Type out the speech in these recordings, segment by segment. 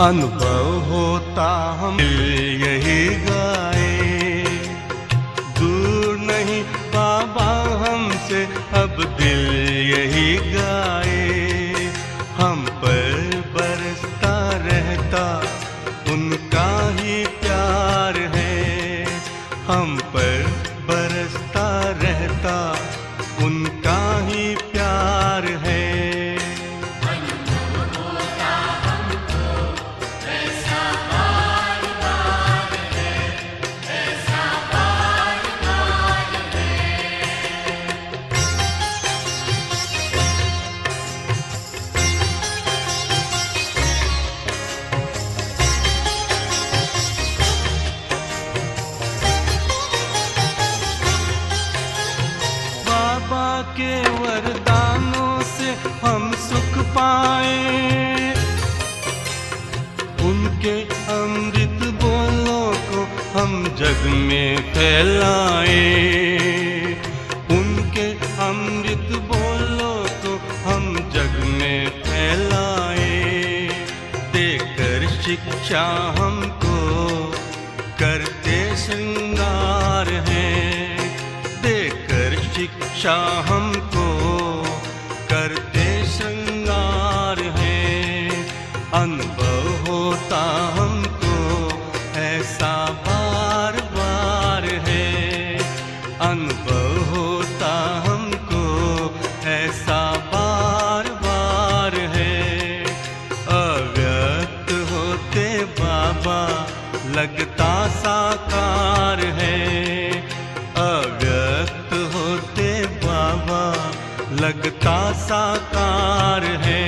अनुभव होता हम यही गाए, दूर नहीं बाबा हमसे अब दिल यही गाए। हम पर बरसता रहता उनका ही प्यार है, हम पर बरसता रहता उनका ही प्यार है। बाबा के वरदानों से हम सुख पाए, उनके अमृत बोलों को हम जग में फैलाए, उनके अमृत बोलों को हम जग में फैलाए। देकर शिक्षा हमको करते श्रृंगार हैं, देकर शिक्षा हमको करते श्रृंगार हैं। अनुभव होता हमको ऐसा बार बार है, अनुभव होता हमको ऐसा बार बार है। अव्यक्त होते बाबा लगता साकार है, अव्यक्त होते बाबा लगता साकार है।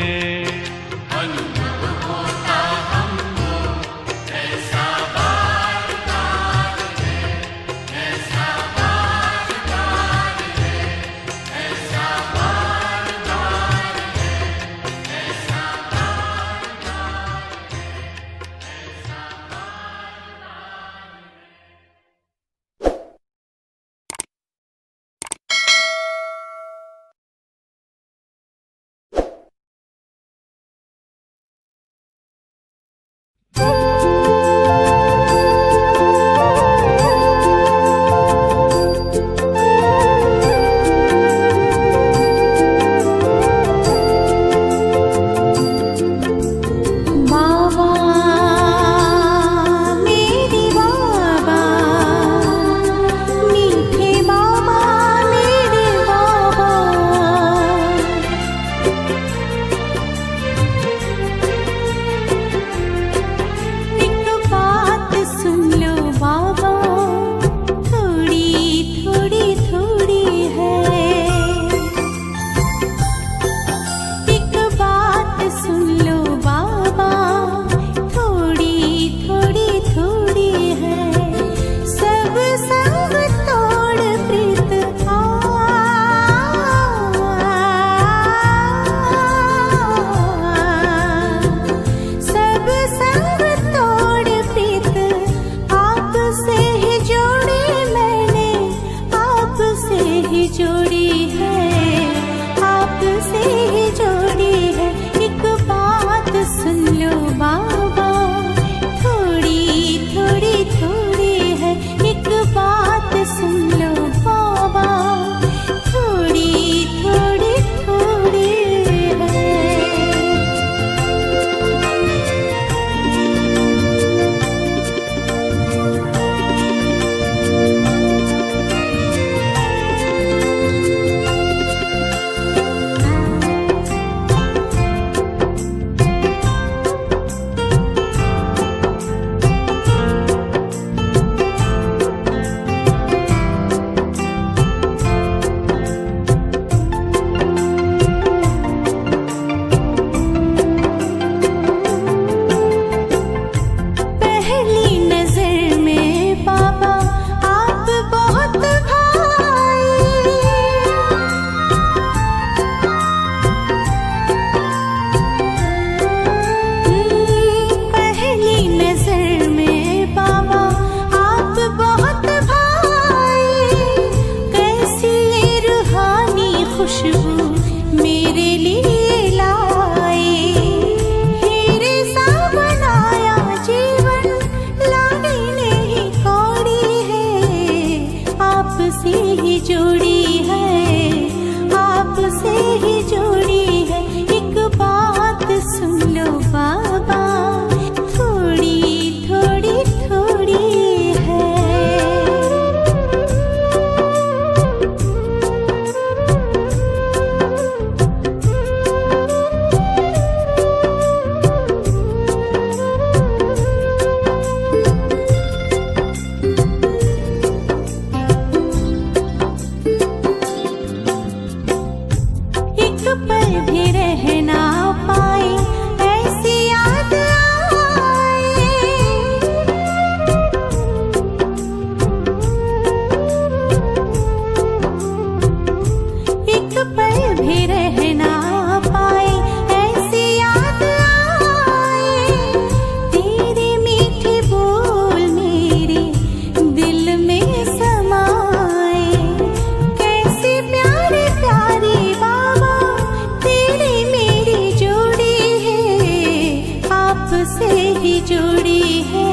आपसे ही जोड़ी है,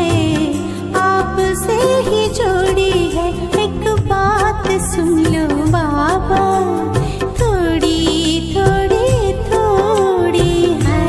आपसे ही जोड़ी है। एक बात सुन लो बाबा, थोड़ी थोड़ी थोड़ी है।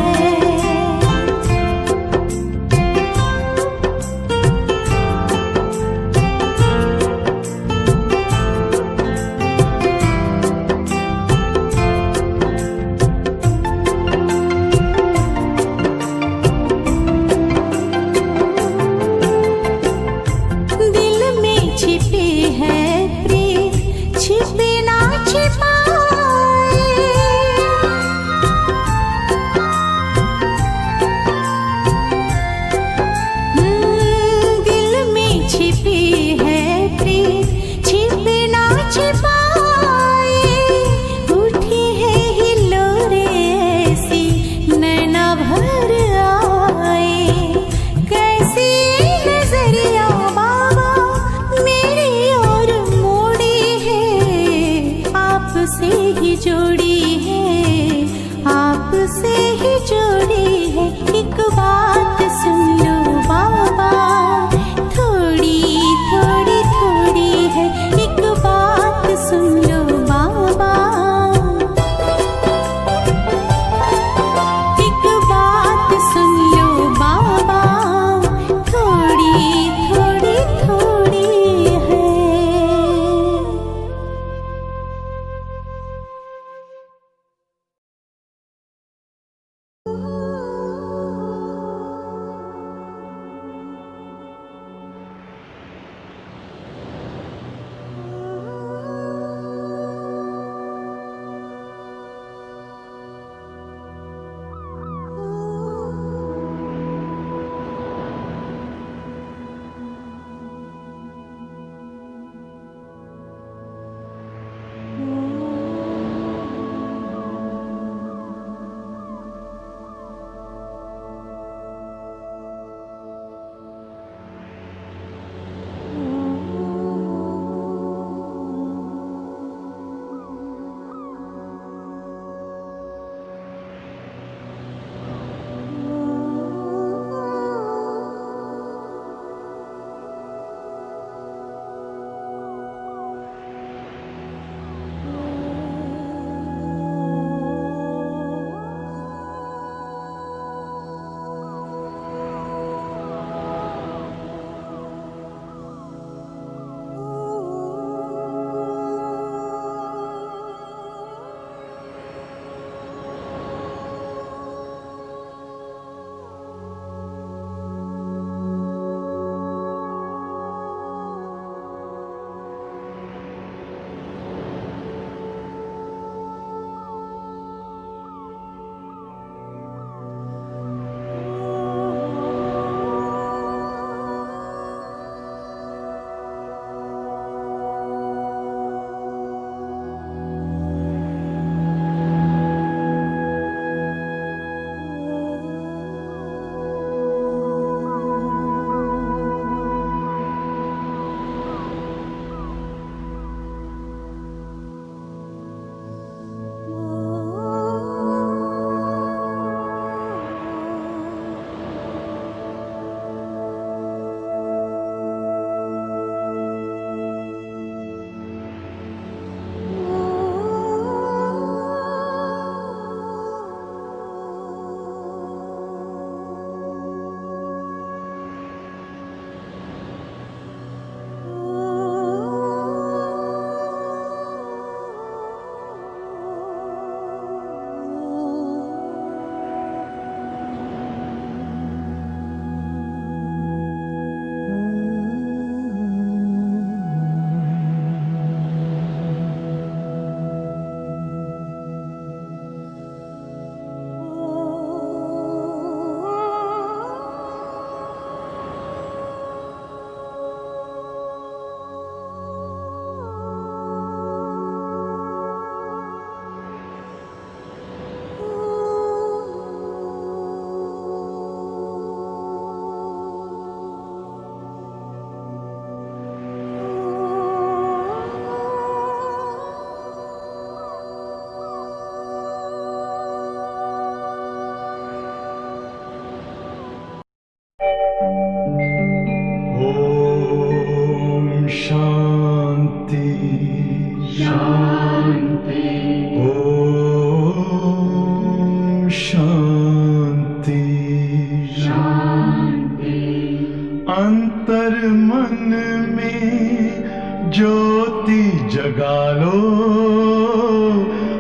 अंतर मन में ज्योति जगा लो,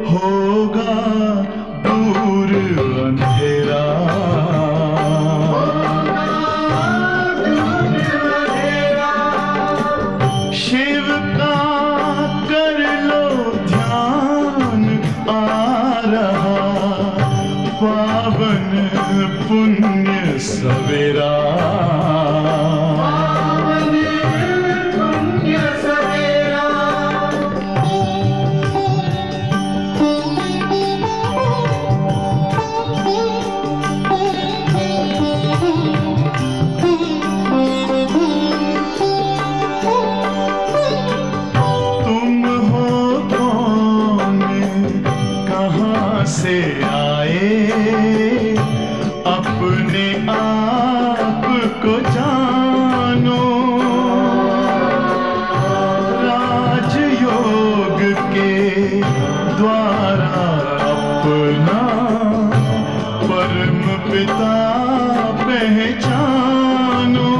होगा दूर अंधेरा। शिव का कर लो ध्यान, आ रहा पावन पुण्य सवेरा। तुम हो कौन, कहाँ से आए, अपने आप को जानो। राजयोग के द्वारा अपना परम पिता पहचानो।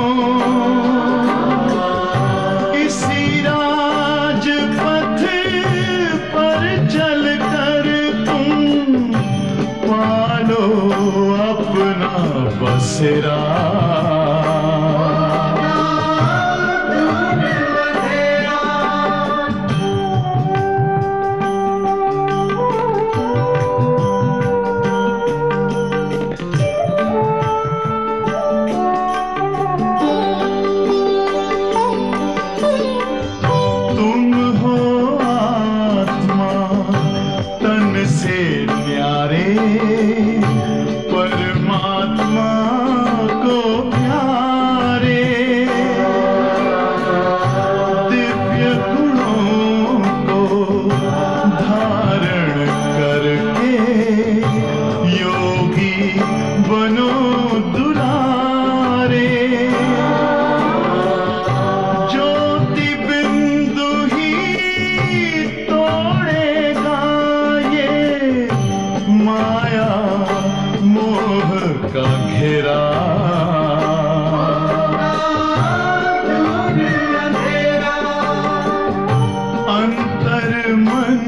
इसी राजपथ पर चलकर तुम पालो अपना बसेरा। तुम हो आत्मा तन से न्यारे, परमात्मा को प्यारे। दिव्य गुणों को धारण करके योगी बनो दुलारे। ज्योति बिंदु ही तोड़ेगा ये माया मोह का घेरा। अंतर मन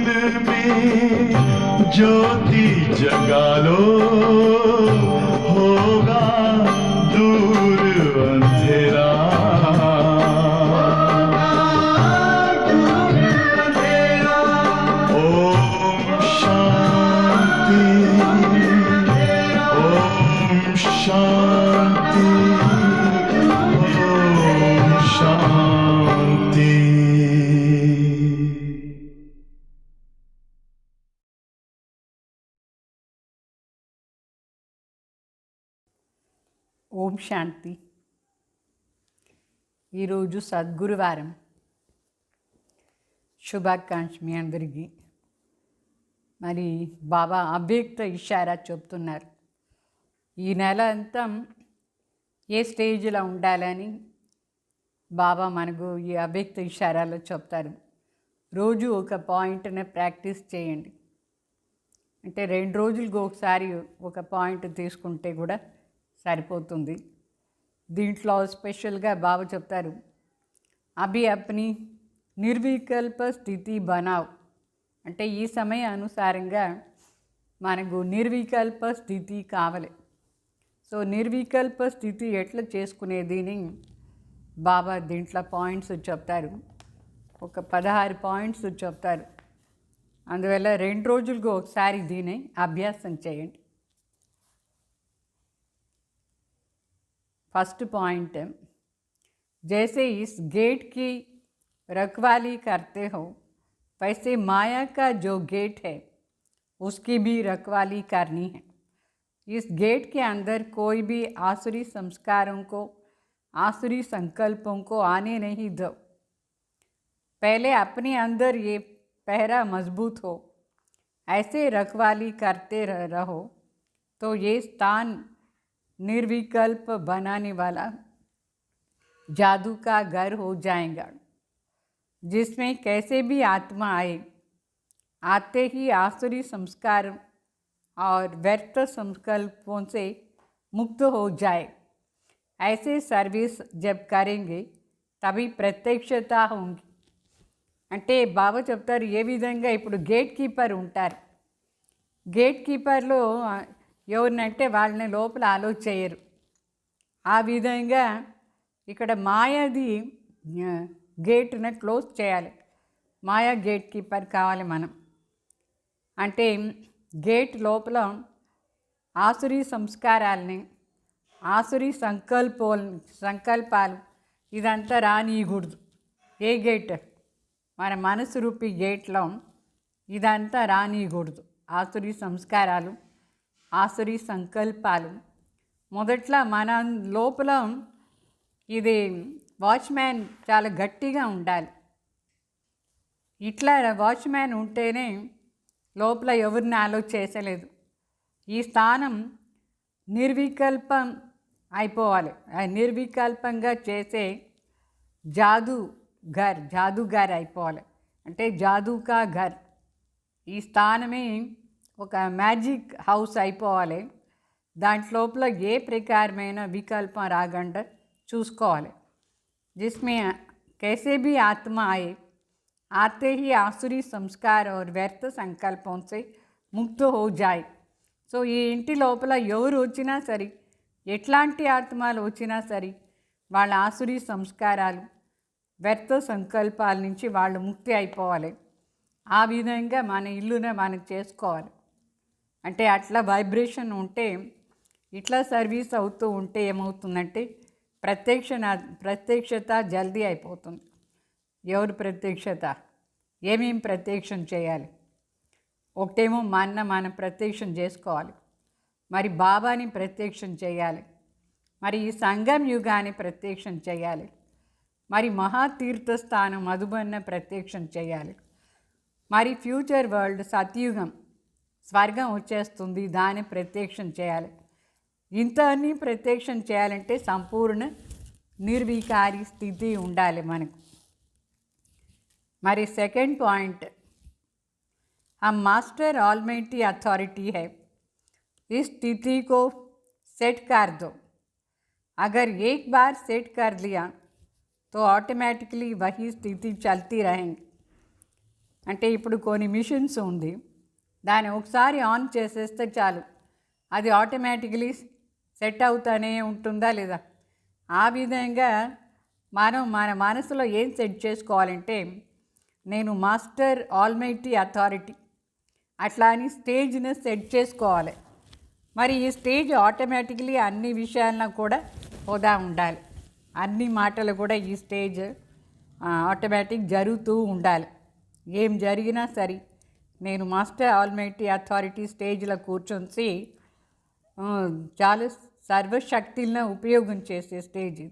में ज्योति जगा लो, होगा दूर अंधेरा। ओम शांति, ओम शांति, ओम शांति। ఓం శాంతి. ఈరోజు సద్గురువారం. శుభాకాంక్ష మీ అందరికీ. మరి బాబా అవ్యక్త ఇషారా చెప్తున్నారు. ఈ నెల అంతా ఏ స్టేజ్లో ఉండాలని బాబా మనకు ఈ అవ్యక్త ఇషారాలో చెప్తారు. రోజు ఒక పాయింట్ని ప్రాక్టీస్ చేయండి. అంటే 2 రోజులకు ఒకసారి ఒక పాయింట్ తీసుకుంటే కూడా సరిపోతుంది. దీంట్లో స్పెషల్గా బాబా చెప్తారు, అభి అప్ని నిర్వికల్ప స్థితి బనావ్. అంటే ఈ సమయ అనుసారంగా మనకు నిర్వికల్ప స్థితి కావాలి. సో నిర్వికల్ప స్థితి ఎట్లా చేసుకునేదిని బాబా దీంట్లో పాయింట్స్ చెప్తారు. ఒక 16 పాయింట్స్ చెప్తారు. అందువల్ల 2 రోజులకు ఒకసారి దీన్ని అభ్యాసం చేయండి. फर्स्ट पॉइंट, जैसे इस गेट की रखवाली करते हो वैसे माया का जो गेट है उसकी भी रखवाली करनी है। इस गेट के अंदर कोई भी आसुरी संस्कारों को, आसुरी संकल्पों को आने नहीं दो। पहले अपने अंदर ये पहरा मजबूत हो, ऐसे रखवाली करते रहो तो ये स्थान निर्विकल्प बनाने वाला जादू का घर हो जाएगा, जिसमें कैसे भी आत्मा आए, आते ही आसुरी संस्कार और व्यर्थ संकल्पों से मुक्त हो जाए। ऐसे सर्विस जब करेंगे तभी ప్రత్యక్షత होंगी. అంటే బాబా చెప్తారు ఏ విధంగా ఇప్పుడు గేట్ కీపర్ ఉంటారు. గేట్ కీపర్లో ఎవరినంటే వాళ్ళని లోపల అలో చేయరు. ఆ విధంగా ఇక్కడ మాయాది గేట్ని క్లోజ్ చేయాలి. మాయా గేట్ కీపర్ కావాలి మనం. అంటే గేట్ లోపల ఆసురీ సంస్కారాలని, ఆసురీ సంకల్పాలు ఇదంతా రానియకూడదు. ఏ గేట్? మన మనసు రూపీ గేట్లో ఇదంతా రానియకూడదు. ఆసురీ సంస్కారాలు, ఆసురీ సంకల్పాలు. మొదట్లో మన లోపల ఇది వాచ్మ్యాన్ చాలా గట్టిగా ఉండాలి. ఇట్లా వాచ్మ్యాన్ ఉంటేనే లోపల ఎవరిని అలో చేసలేదు. ఈ స్థానం నిర్వికల్పం అయిపోవాలి. నిర్వికల్పంగా చేసే జాదుగార్ అయిపోవాలి. అంటే జాదుకా ఘర్. ఈ స్థానమే ఒక మ్యాజిక్ హౌస్ అయిపోవాలి. దాంట్లోపల ఏ ప్రకారమైన వికల్పం రాకుండా చూసుకోవాలి. जिसमें कैसे भी आत्मा आते ही आसुरी संस्कार और व्यर्थ संकल्पों से मुक्त हो जाए. సో ఈ ఇంటి లోపల ఎవరు వచ్చినా సరే, ఎట్లాంటి ఆత్మలు వచ్చినా సరే, వాళ్ళ ఆసురీ సంస్కారాలు, వ్యర్థ సంకల్పాల నుంచి వాళ్ళు ముక్తి అయిపోవాలి. ఆ విధంగా మన ఇల్లునే మనం చేసుకోవాలి. అంటే అట్లా వైబ్రేషన్ ఉంటే, ఇట్లా సర్వీస్ అవుతూ ఉంటే ఏమవుతుందంటే ప్రత్యక్షత జల్దీ అయిపోతుంది. ఎవరు ప్రత్యక్షత? ఏమేం ప్రత్యక్షం చేయాలి? ఒకటేమో మనం ప్రత్యక్షం చేసుకోవాలి. మరి బాబాని ప్రత్యక్షం చేయాలి. మరి ఈ సంగం యుగాన్ని ప్రత్యక్షం చేయాలి. మరి మహాతీర్థస్థానం మధుబన్న ప్రత్యక్షం చేయాలి. మరి ఫ్యూచర్ వరల్డ్ సత్యుగం స్వర్గం వచ్చేస్తుంది, దాన్ని ప్రత్యక్షం చేయాలి. ఇంత అన్నీ ప్రత్యక్షం చేయాలంటే సంపూర్ణ నిర్వికారి స్థితి ఉండాలి మనకు. మరి సెకండ్ पॉइंट, हम मास्टर ऑलमाइटी अथॉरिटी है, इस स्थिति को सेट कर दो. अगर एक बार सेट कर लिया तो ऑटोमेटिकली वही स्थिति चलती रहेंगी. అంటే ఇప్పుడు కొన్ని మిషన్స్ ఉంది, దాన్ని ఒకసారి ఆన్ చేసేస్తే చాలు, అది ఆటోమేటికలీ సెట్ అవుతానే ఉంటుందా లేదా? ఆ విధంగా మనం మన మనసులో ఏం సెట్ చేసుకోవాలంటే, నేను మాస్టర్ ఆల్మైటీ అథారిటీ అట్లా అని స్టేజ్ని సెట్ చేసుకోవాలి. మరి ఈ స్టేజ్ ఆటోమేటికలీ అన్ని విషయాలను కూడా హోదా ఉండాలి. అన్ని మాటలు కూడా ఈ స్టేజ్ ఆటోమేటిక్ జరుగుతూ ఉండాలి. ఏం జరిగినా సరే నేను మాస్టర్ ఆల్మైటీ అథారిటీ స్టేజ్లో కూర్చొని చాలా సర్వశక్తులను ఉపయోగం చేసే स्टेज ఇది.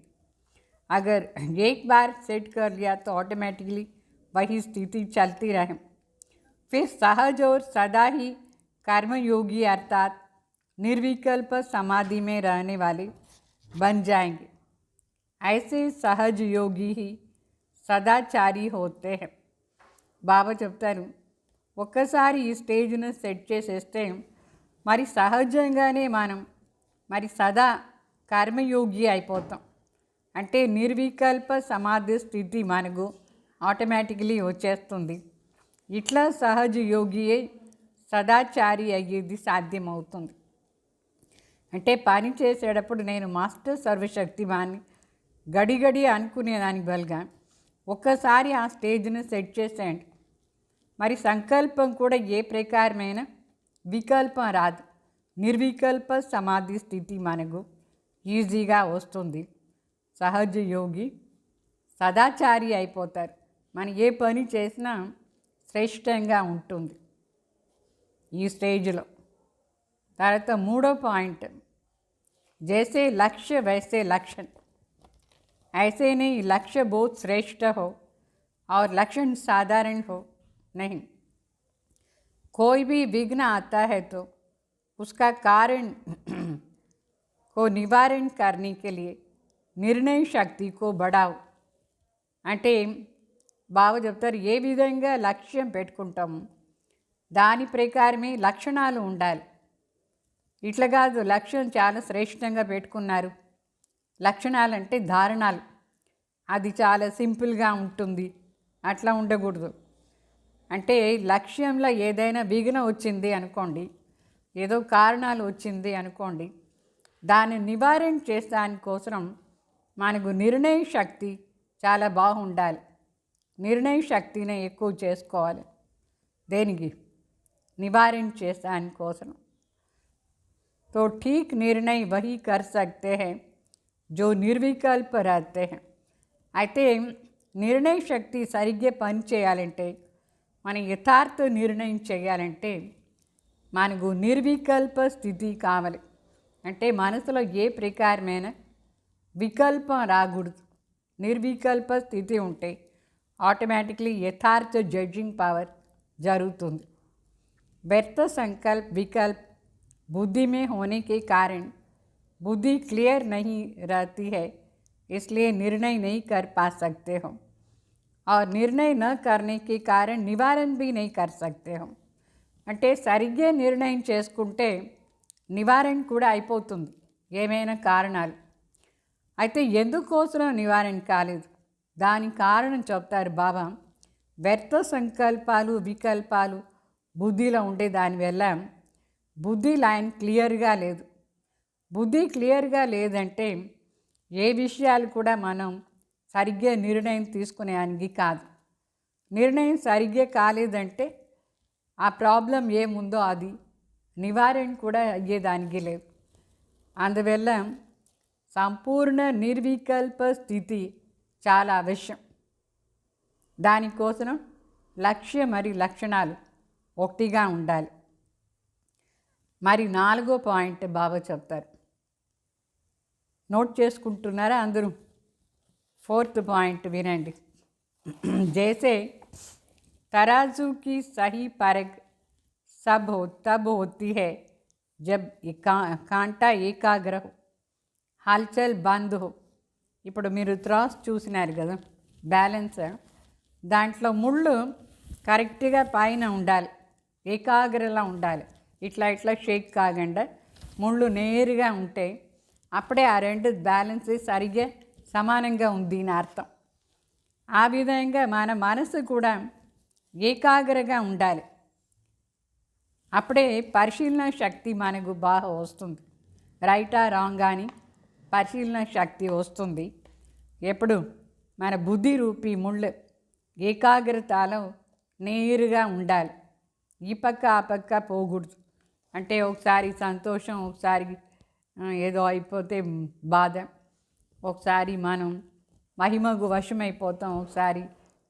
अगर एक बार सेट कर लिया तो ऑटोमेटिकली वही स्थिति चलती रहे. फिर सहज और सदा ही कर्मयोगी अर्थात निर्विकल्प समाधि में रहने वाले बन जाएंगे. ऐसे सहज योगी ही सदाचारी होते हैं. బాబా చెప్తారు, ఒక్కసారి ఈ స్టేజ్ను సెట్ చేసేస్తే మరి సహజంగానే మనం మరి సదా కర్మయోగి అయిపోతాం. అంటే నిర్వికల్ప సమాధి స్థితి మనకు ఆటోమేటికలీ వచ్చేస్తుంది. ఇట్లా సహజ యోగియే సదాచారి అయ్యేది సాధ్యమవుతుంది. అంటే పని చేసేటప్పుడు నేను మాస్టర్ సర్వశక్తిమాన్ని గడిగడి అనుకునేదానికి బదులుగా ఒక్కసారి ఆ స్టేజ్ను సెట్ చేసేయండి. మరి సంకల్పం కూడా ఏ ప్రకారమైన వికల్పం రాదు. నిర్వికల్ప సమాధి స్థితి మనకు ఈజీగా వస్తుంది. సహజ యోగి సదాచారి అయిపోతారు. మనం ఏ పని చేసినా శ్రేష్టంగా ఉంటుంది ఈ స్టేజ్లో. తర్వాత మూడో పాయింట్, जैसे लक्ष्य वैसे लक्षण. ऐसे नहीं लक्ष्य बहुत श्रेष्ठ हो और लक्षण साधारण हो नहीं. कोई भी विघ्न आता है तो उसका कारण को निवारण करने के लिए निर्णय शक्ति को बढ़ाओ. అంటే బాబా చెప్తారు, ఏ విధంగా లక్ష్యం పెట్టుకుంటాము దాని ప్రకారమే లక్షణాలు ఉండాలి. ఇట్లా కాదు లక్ష్యం చాలా శ్రేష్టంగా పెట్టుకున్నారు, లక్షణాలంటే ధారణాలు. అది చాలా సింపుల్గా ఉంటుంది, అట్లా ఉండకూడదు. అంటే లక్ష్యంలో ఏదైనా విఘ్నం వచ్చింది అనుకోండి, ఏదో కారణాలు వచ్చింది అనుకోండి, దాన్ని నివారణ చేసేదానికోసం మనకు నిర్ణయ శక్తి చాలా బాగుండాలి. నిర్ణయ శక్తిని ఎక్కువ చేసుకోవాలి. దేనికి? निवारण చేసాని కోసం. तो ठीक निर्णय वही कर सकते हैं जो निर्विकल्प रहते हैं. అయితే నిర్ణయ శక్తి సరిగ్గా పని చేయాలంటే, మన యథార్థ నిర్ణయం చేయాలంటే మనకు నిర్వికల్ప స్థితి కావాలి. అంటే మనసులో ఏ ప్రకారమైన వికల్పం రాకూడదు. నిర్వికల్ప స్థితి ఉంటే ఆటోమేటిక్లీ యథార్థ జడ్జింగ్ పవర్ జరుగుతుంది. व्यर्थ संकल्प विकल्प बुद्धि में होने के कारण बुद्धि क्लियर नहीं रहती है, इसलिए निर्णय नहीं कर पा सकते हो, और निर्णय न करने के कारण निवारण भी नहीं कर सकते हो. అంటే సరిగ్గా నిర్ణయం చేసుకుంటే నివారణ కూడా అయిపోతుంది, ఏమైనా కారణాలు. అయితే ఎందుకోసం నివారణ కాలేదు, దాని కారణం చెప్తారు బాబా. వ్యర్థ సంకల్పాలు వికల్పాలు బుద్ధిలో ఉండే దానివల్ల బుద్ధి లైన్ క్లియర్గా లేదు. బుద్ధి క్లియర్గా లేదంటే ఏ విషయాలు కూడా మనం సరిగ్గా నిర్ణయం తీసుకునేదానికి కాదు. నిర్ణయం సరిగ్గా కాలేదంటే ఆ ప్రాబ్లం ఏముందో అది నివారణ కూడా అయ్యేదానికి లేదు. అందువల్ల సంపూర్ణ నిర్వికల్ప స్థితి చాలా అవశ్యం. దానికోసం లక్ష్యం మరియు లక్షణాలు ఒకటిగా ఉండాలి. మరి 4వ పాయింట్ బాబా చెప్తారు, నోట్ చేసుకుంటున్నారా అందరూ? 4th పాయింట్ వినండి. जैसे तराजू की सही परख तब होती है जब कांटा एकाग्र हो, हलचल बंद हो. ఇప్పుడు మీరు త్రాస్ చూసినారు కదా, బ్యాలెన్స్. దాంట్లో ముళ్ళు కరెక్ట్గా పైన ఉండాలి, ఏకాగ్రలా ఉండాలి. ఇట్లా ఇట్లా షేక్ కాకుండా ముళ్ళు నేరుగా ఉంటే అప్పుడే ఆ రెండు బ్యాలెన్స్ సరిగ్గా సమానంగా ఉంది అని అర్థం. ఆ విధంగా మన మనసు కూడా ఏకాగ్రగా ఉండాలి. అప్పుడే పరిశీలన శక్తి మనకు బాగా వస్తుంది. రైటా రాంగ్ అని పరిశీలన శక్తి వస్తుంది. ఎప్పుడు మన బుద్ధి రూపీ ముళ్ళు ఏకాగ్రతలో నేరుగా ఉండాలి. ఈ పక్క ఆ పక్క పోకూడదు. అంటే ఒకసారి సంతోషం, ఒకసారి ఏదో అయిపోతే బాధ, ఒకసారి మనం మహిమకు వశమైపోతాం, ఒకసారి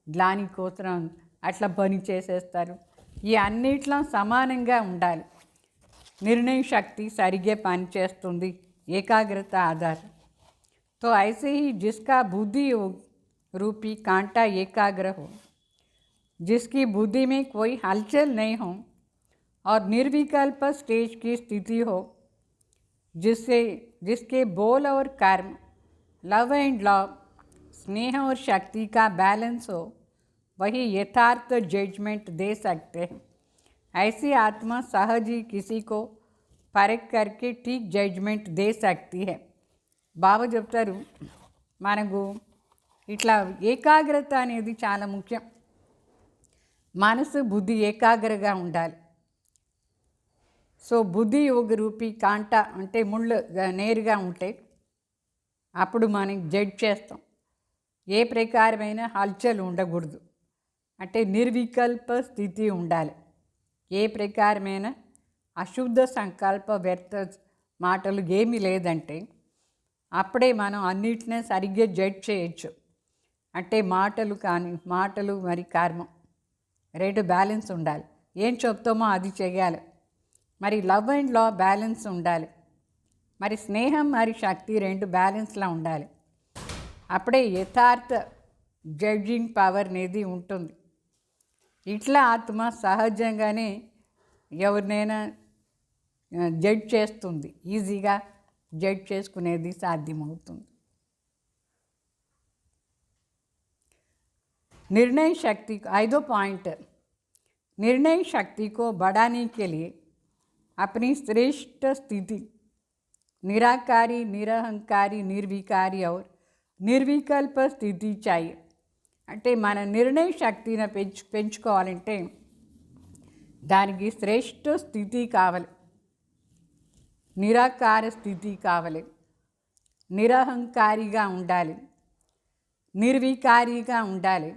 గ్లాని కోసం అట్లా పని చేసేస్తారు. ఈ అన్నిట్లో సమానంగా ఉండాలి. నిర్ణయ శక్తి సరిగ్గా పనిచేస్తుంది ఏకాగ్రత ఆధారం. तो ऐसे ही जिसका बुद्धि रूपी कांटा एकाग्र हो, जिसकी बुद्धि में कोई हलचल नहीं हो और निर्विकल्प स्टेज की स्थिति हो, जिसके बोल और कर्म, लव एंड लव, स्नेह और शक्ति का बैलेंस हो, वही यथार्थ जजमेंट दे सकते हैं. ऐसी आत्मा सहज ही किसी को परख करके ठीक जजमेंट दे सकती है. బాబా చెప్తారు, మనకు ఇట్లా ఏకాగ్రత అనేది చాలా ముఖ్యం. మనసు బుద్ధి ఏకాగ్రగా ఉండాలి. సో బుద్ధి యోగ రూపీ కాంట అంటే ముళ్ళు నేరుగా ఉంటే అప్పుడు మనం జడ్జ్ చేస్తాం. ఏ ప్రకారమైన హల్చల్ ఉండకూడదు. అంటే నిర్వికల్ప స్థితి ఉండాలి. ఏ ప్రకారమైన అశుద్ధ సంకల్ప వ్యర్థ మాటలు ఏమీ లేదంటే అప్పుడే మనం అన్నిటినీ సరిగ్గా జడ్జ్ చేయొచ్చు. అంటే మాటలు మరి కర్మం రెండు బ్యాలెన్స్ ఉండాలి. ఏం చెప్తామో అది చేయాలి. మరి లవ్ అండ్ లా బ్యాలెన్స్ ఉండాలి. మరి స్నేహం మరి శక్తి రెండు బ్యాలెన్స్లా ఉండాలి. అప్పుడే యథార్థ జడ్జింగ్ పవర్ అనేది ఉంటుంది. ఇట్లా ఆత్మ సహజంగానే ఎవరినైనా జడ్జ్ చేస్తుంది, ఈజీగా జడ్జ్ చేసుకునేది సాధ్యమవుతుంది. निर्णय शक्ति 5वां पॉइंट, निर्णय शक्ति को बढ़ाने के लिए अपनी श्रेष्ठ स्थिति निराकारी, निरहंकारी, निर्विकारी और నిర్వికల్ప స్థితి చాయి. అంటే మన నిర్ణయ శక్తిని పెంచుకోవాలంటే దానికి శ్రేష్ఠ స్థితి కావాలి. నిరాకార స్థితి కావాలి, నిరహంకారిగా ఉండాలి, నిర్వికారిగా ఉండాలి,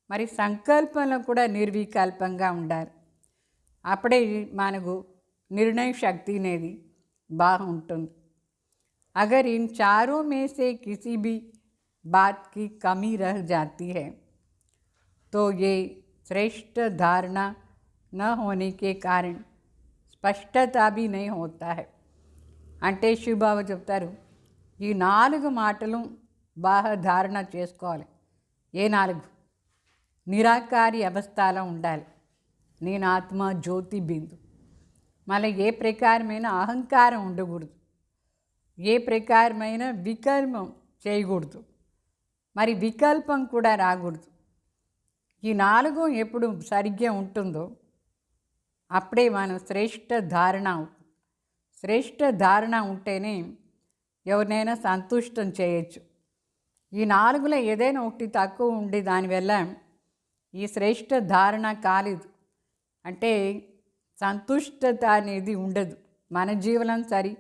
మరి సంకల్పంలో కూడా నిర్వికల్పంగా ఉండాలి. అప్పుడే మనకు निर्णय शक्ति అనేది బాగుంటుంది. अगर इन चारों में से किसी भी बात की कमी रह जाती है तो ये श्रेष्ठ धारणा न होने के कारण स्पष्टता भी नहीं होता है. అంటే శివబాబా చెప్తారు, ఈ 4 మాటలు బాగా ధారణ చేసుకోవాలి. ఏ 4? నిరాకారి అవస్థలో ఉండాలి, నేను ఆత్మ జ్యోతి బిందు. మళ్ళీ ఏ ప్రకారమైన అహంకారం ఉండకూడదు, ఏ ప్రకారమైన వికల్పం చేయకూడదు, మరి వికల్పం కూడా రాకూడదు. ఈ 4 ఎప్పుడు సరిగ్గా ఉంటుందో అప్పుడే మనం శ్రేష్ఠ ధారణ అవుతుంది. శ్రేష్ఠ ధారణ ఉంటేనే ఎవరినైనా సంతుష్టం చేయొచ్చు. ఈ 4లో ఏదైనా ఒకటి తక్కువ ఉండి దానివల్ల ఈ శ్రేష్ఠ ధారణ కాలేదు అంటే సంతుష్టత అనేది ఉండదు. మన జీవనం సరి,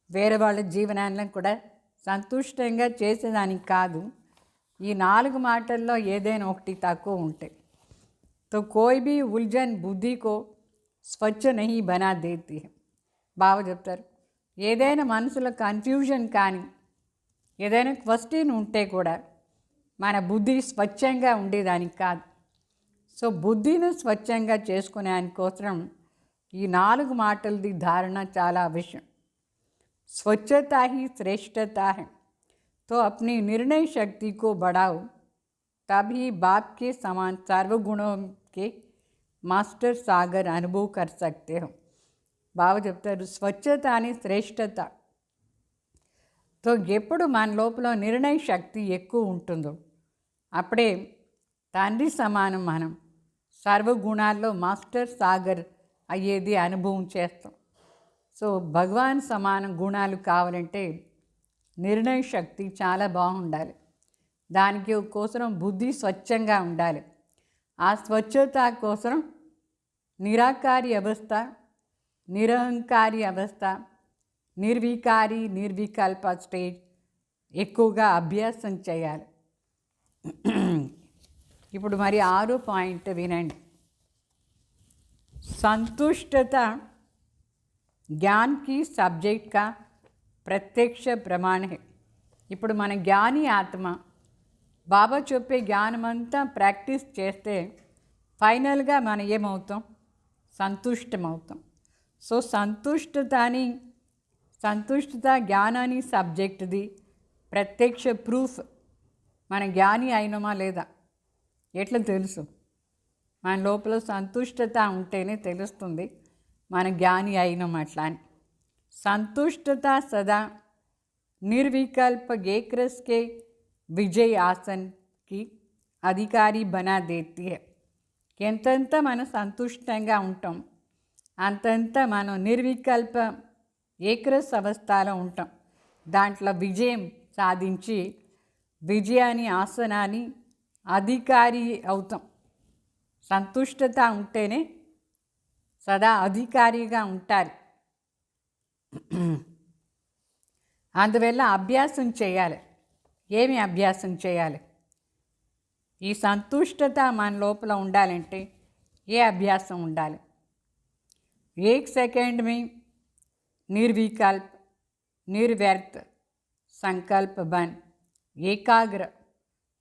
వేరే వాళ్ళ జీవనాన్ని కూడా సంతుష్టంగా చేసేదానికి కాదు. ఈ 4 మాటల్లో ఏదైనా ఒకటి తక్కువ ఉంటే तो कोई भी उलझन बुद्धि को స్వచ్ఛ నహీ బనా దేతి హై. బాబా చెప్తారు, ఏదైనా మనసులో కన్ఫ్యూజన్ కానీ ఏదైనా క్వశ్చన్ ఉంటే కూడా మన బుద్ధి స్వచ్ఛంగా ఉండేదానికి కాదు. సో బుద్ధిని స్వచ్ఛంగా చేసుకునే దానికోసం ఈ 4 మాటలది ధారణ చాలా అవశ్యం. स्वच्छता ही श्रेष्ठता है, तो अपनी निर्णय शक्ति को बढ़ाओ, तभी बाप के समान सर्वगुणों के मास्टर सागर अनुभव कर सकते हो. బాబా చెప్తారు, స్వచ్ఛత అని శ్రేష్టత. తో ఎప్పుడు మన లోపల నిర్ణయ శక్తి ఎక్కువ ఉంటుందో అప్పుడే తండ్రి సమానం మనం సర్వగుణాల్లో మాస్టర్ సాగర్ అయ్యేది అనుభవం చేస్తాం. సో భగవాన్ సమాన గుణాలు కావాలంటే నిర్ణయ శక్తి చాలా బాగుండాలి. దానికి కోసం బుద్ధి స్వచ్ఛంగా ఉండాలి. ఆ స్వచ్ఛత కోసం నిరాకారి అవస్థ, నిరహంకారి అవస్థ, నిర్వికారి నిర్వికల్ప స్టేజ్ ఎక్కువగా అభ్యాసం చేయాలి. ఇప్పుడు మరి 6 పాయింట్ వినండి. సంతుష్టత ज्ञान की सब्जेक्ट का प्रत्यक्ष प्रमाण है. ఇప్పుడు మన జ్ఞాని ఆత్మ బాబా చెప్పే జ్ఞానమంతా ప్రాక్టీస్ చేస్తే ఫైనల్గా మనం ఏమవుతాం? సంతుష్టమవుతాం. సో సంతుష్టత జ్ఞానాన్ని సబ్జెక్ట్ది ప్రత్యక్ష ప్రూఫ్. మన జ్ఞాని అయినమా లేదా ఎట్లా తెలుసు? మన లోపల సంతుష్టత ఉంటేనే తెలుస్తుంది మన జ్ఞాని అయినం అట్లా అని. సంతుష్టత సదా నిర్వికల్ప ఏకరస్ के విజయ్ ఆసన్కి అధికారి బనా దేతి హై. ఎంతంత మనం సంతుష్టంగా ఉంటాం అంతంత మనం నిర్వికల్ప ఏకరస్ అవస్థలో ఉంటాం. దాంట్లో విజయం సాధించి విజయాన్ని ఆసనాన్ని అధికారి అవుతాం. సంతుష్టత ఉంటేనే సదా అధికారిగా ఉంటారు. అందువల్ల అభ్యాసం చేయాలి. ఏమి అభ్యాసం చేయాలి? ఈ సంతుష్టత మన లోపల ఉండాలంటే ఏ అభ్యాసం ఉండాలి? 1 सेकंड में निर्विकल्प निर्व्यर्थ संकल्प बन एकाग्र,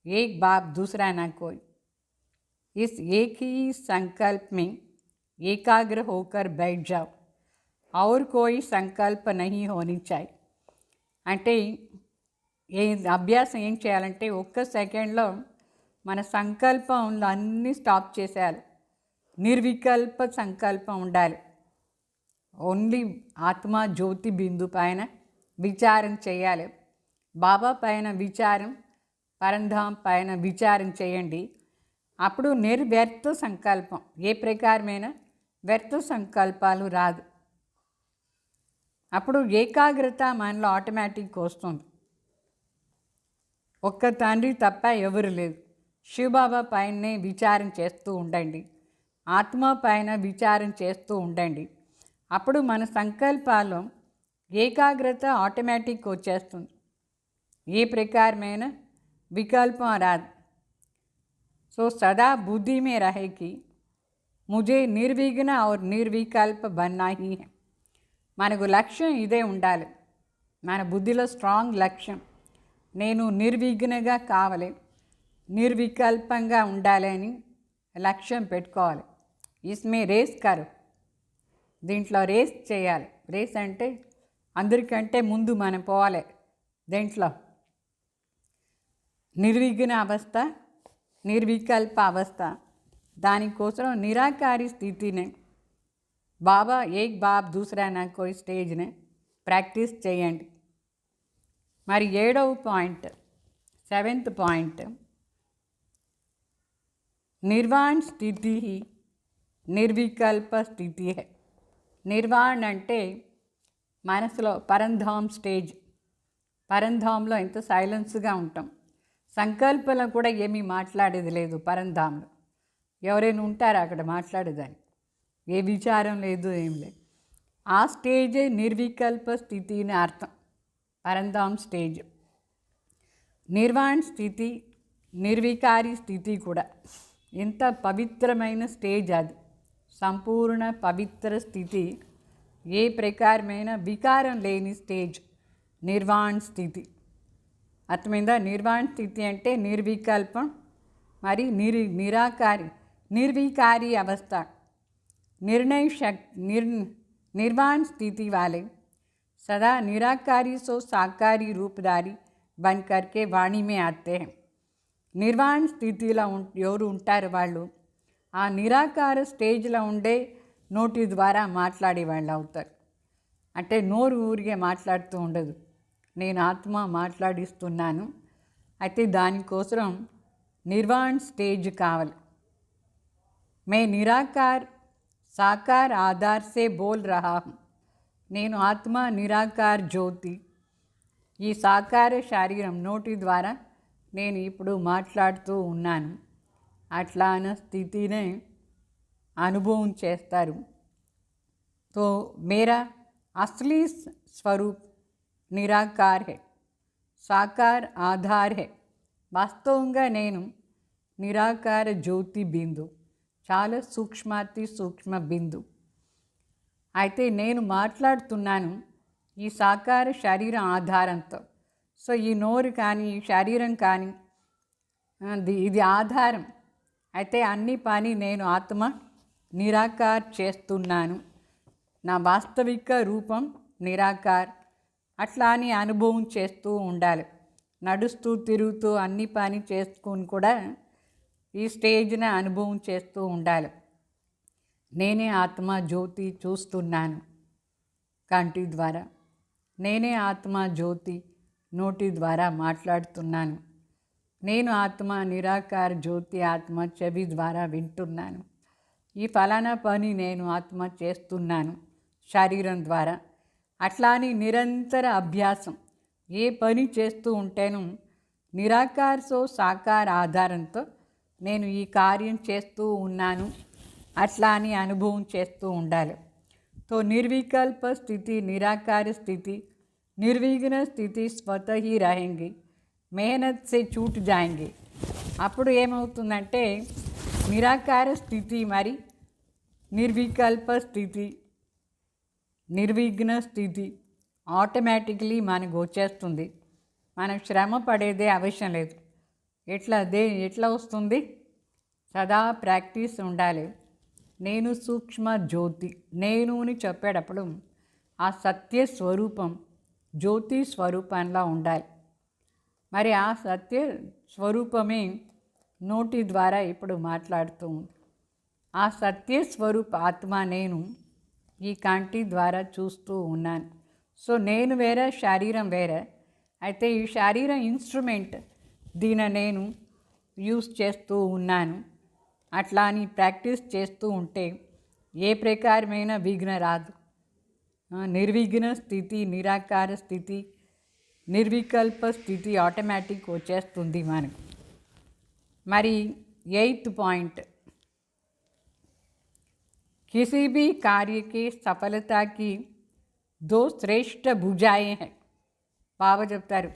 एक बाप दूसरा ना कोई. इस एक ही संकल्प में एकाग्र होकर बैठ जाओ और कोई संकल्प नहीं होनी चाहिए. అంటే ఏ అభ్యాసం ఏం చేయాలంటే 1 సెకండ్లో మన సంకల్పంలో అన్నీ స్టాప్ చేసేయాలి. నిర్వికల్ప సంకల్పం ఉండాలి. ఓన్లీ ఆత్మ జ్యోతి బిందు పైన విచారం చేయాలి. బాబా పైన విచారం, పరంధాం పైన విచారం చేయండి. అప్పుడు నిర్వ్యర్థ సంకల్పం, ఏ ప్రకారమైన వ్యర్థ సంకల్పాలు రాదు. అప్పుడు ఏకాగ్రత మనలో ఆటోమేటిక్గా వస్తుంది. ఒక్క తండ్రి తప్ప ఎవరు లేదు. శివబాబా పైనే విచారం చేస్తూ ఉండండి, ఆత్మ పైన విచారం చేస్తూ ఉండండి. అప్పుడు మన సంకల్పాల్లో ఏకాగ్రత ఆటోమేటిక్ వచ్చేస్తుంది. ఏ ప్రకారమైన వికల్పం రాదు. సో సదా बुद्धि में रहे कि मुझे निर्विघ्न और निर्विकल्प बनना ही है. మనకు లక్ష్యం ఇదే ఉండాలి. మన బుద్ధిలో స్ట్రాంగ్ లక్ష్యం, నేను నిర్విఘ్నగా కావాలి, నిర్వికల్పంగా ఉండాలి అని లక్ష్యం పెట్టుకోవాలి. ఇస్మే రేస్ కరు, దీంట్లో రేస్ చేయాలి. రేస్ అంటే అందరికంటే ముందు మనం పోవాలి. దేంట్లో నిర్విఘ్న అవస్థ, నిర్వికల్ప అవస్థ. దానికోసం నిరాకారి స్థితిని బాబా ఏక్ బాబ్ దూసరా నా కోయి స్టేజ్ని ప్రాక్టీస్ చేయండి. మరి 7వ పాయింట్, 7th పాయింట్, నిర్వాణ స్థితి నిర్వికల్ప స్థితి హై. నిర్వాణ అంటే మనసులో పరంధామ్ స్టేజ్. పరంధాంలో ఎంత సైలెన్స్గా ఉంటాం. సంకల్పంలో కూడా ఏమీ మాట్లాడేది లేదు. పరంధాంలో ఎవరైనా ఉంటారు అక్కడ మాట్లాడేదాన్ని, ఏ విచారం లేదు, ఏం లేదు. ఆ స్టేజే నిర్వికల్ప స్థితి అని అర్థం. పరంధామ్ స్టేజ్. నిర్వాణ స్థితి, నిర్వికారి స్థితి కూడా ఎంత పవిత్రమైన స్టేజ్ అది. సంపూర్ణ పవిత్ర స్థితి, ఏ ప్రకారమైన వికారం లేని స్టేజ్ నిర్వాణ స్థితి. అర్థమైందా? నిర్వాణ స్థితి అంటే నిర్వికల్పం, మరి నిరాకారి निर्विकारी अवस्था. निर्णय शक्ति निर्वाण स्थिति वाले सदा निराकारी सो साकारी रूपधारी बन करके वाणी में आते हैं. निर्वाण స్థితిలో ఎవరు ఉంటారు వాళ్ళు ఆ నిరాకార స్టేజ్లో ఉండే నోటి ద్వారా మాట్లాడే వాళ్ళు అవుతారు. అంటే నోరు ఊరికే మాట్లాడుతూ ఉండదు, నేను ఆత్మ మాట్లాడిస్తున్నాను. అయితే దానికోసం నిర్వాణ స్టేజ్ కావాలి. मैं निराकार साकार आधार से बोल रहा हूँ. నేను ఆత్మ నిరాకార జ్యోతి, ఈ సాకార శరీరం నోటి ద్వారా నేను ఇప్పుడు మాట్లాడుతూ ఉన్నాను. అట్లా అన్న స్థితినే అనుభవం చేస్తారు. तो मेरा असली स्वरूप निराकार है, साकार आधार है. వాస్తవంగా నేను నిరాకార జ్యోతి బిందు, చాలా సూక్ష్మాతి సూక్ష్మ బిందు. అయితే నేను మాట్లాడుతున్నాను ఈ సాకార శరీరం ఆధారంతో. సో ఈ నోరు కానీ ఈ శరీరం కానీ ఇది ఆధారం. అయితే అన్ని పని నేను ఆత్మ నిరాకార్ చేస్తున్నాను. నా వాస్తవిక రూపం నిరాకార్. అట్లా అని అనుభవం చేస్తూ ఉండాలి. నడుస్తూ తిరుగుతూ అన్ని పని చేసుకుని కూడా ఈ స్టేజ్ని అనుభవం చేస్తూ ఉండాలి. నేనే ఆత్మ జ్యోతి చూస్తున్నాను కంటి ద్వారా, నేనే ఆత్మ జ్యోతి నోటి ద్వారా మాట్లాడుతున్నాను, నేను ఆత్మ నిరాకార జ్యోతి ఆత్మ చెవి ద్వారా వింటున్నాను. ఈ ఫలానా పని నేను ఆత్మ చేస్తున్నాను శరీరం ద్వారా. అట్లా అని నిరంతర అభ్యాసం. ఏ పని చేస్తూ ఉంటేను నిరాకార సో సాకార ఆధారంతో నేను ఈ కార్యం చేస్తూ ఉన్నాను అట్లా అని అనుభవం చేస్తూ ఉండాలి. तो निर्विकल्प स्थिति, निराकार स्थिति, निर्विघ्न स्थिति स्वतः ही रहेंगी, मेहनत से छूट जाएंगे. అప్పుడు ఏమవుతుందంటే నిరాకార స్థితి మరి నిర్వికల్ప స్థితి, నిర్విఘ్న స్థితి ఆటోమేటిక్లీ మనకు వచ్చేస్తుంది. మనం శ్రమ పడేదే అవసరం లేదు. ఎట్లా వస్తుంది? సదా ప్రాక్టీస్ ఉండాలి. నేను సూక్ష్మ జ్యోతి, నేను అని చెప్పేటప్పుడు ఆ సత్య స్వరూపం జ్యోతి స్వరూపంలో ఉండాలి. మరి ఆ సత్య స్వరూపమే నోటి ద్వారా ఇప్పుడు మాట్లాడుతూ ఉంది. ఆ సత్య స్వరూప ఆత్మ నేను ఈ కంటి ద్వారా చూస్తూ ఉన్నాను. సో నేను వేరే, శరీరం వేరే. అయితే ఈ శరీరం ఇన్స్ట్రుమెంట్, దీని నేను యూస్ చేస్తూ ఉన్నాను. అట్లా అని ప్రాక్టీస్ చేస్తూ ఉంటే ఏ ప్రకారమైన విఘ్న రాదు. నిర్విఘ్న స్థితి, నిరాకార స్థితి, నిర్వికల్ప స్థితి ఆటోమేటిక్ వచ్చేస్తుంది మనకు. మరి 8th పాయింట్, किसी भी कार्य की सफलता की दो श्रेष्ठ भुजाएं हैं. బాబా చెప్తారు,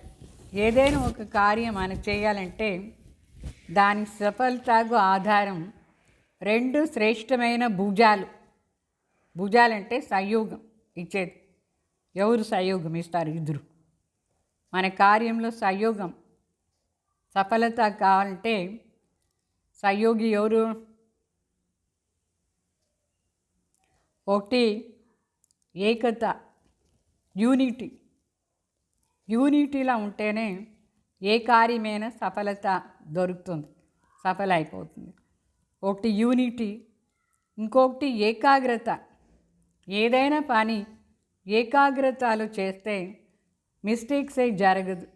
ఏదైనా ఒక కార్యం మనం చేయాలంటే దాని సఫలతకు ఆధారం రెండు శ్రేష్టమైన భుజాలు. భుజాలంటే సహయోగం ఇచ్చేది. ఎవరు సహయోగం ఇస్తారు? ఇద్దరు. మన కార్యంలో సహయోగం సఫలత కావాలంటే సహయోగి ఎవరు? ఒకటి ఏకత, యూనిటీ. యూనిటీలా ఉంటేనే ఏ కార్యమైనా సఫలత దొరుకుతుంది, సఫల అయిపోతుంది. ఒకటి యూనిటీ, ఇంకొకటి ఏకాగ్రత. ఏదైనా పని ఏకాగ్రతలో చేస్తే మిస్టేక్సే జరగదు.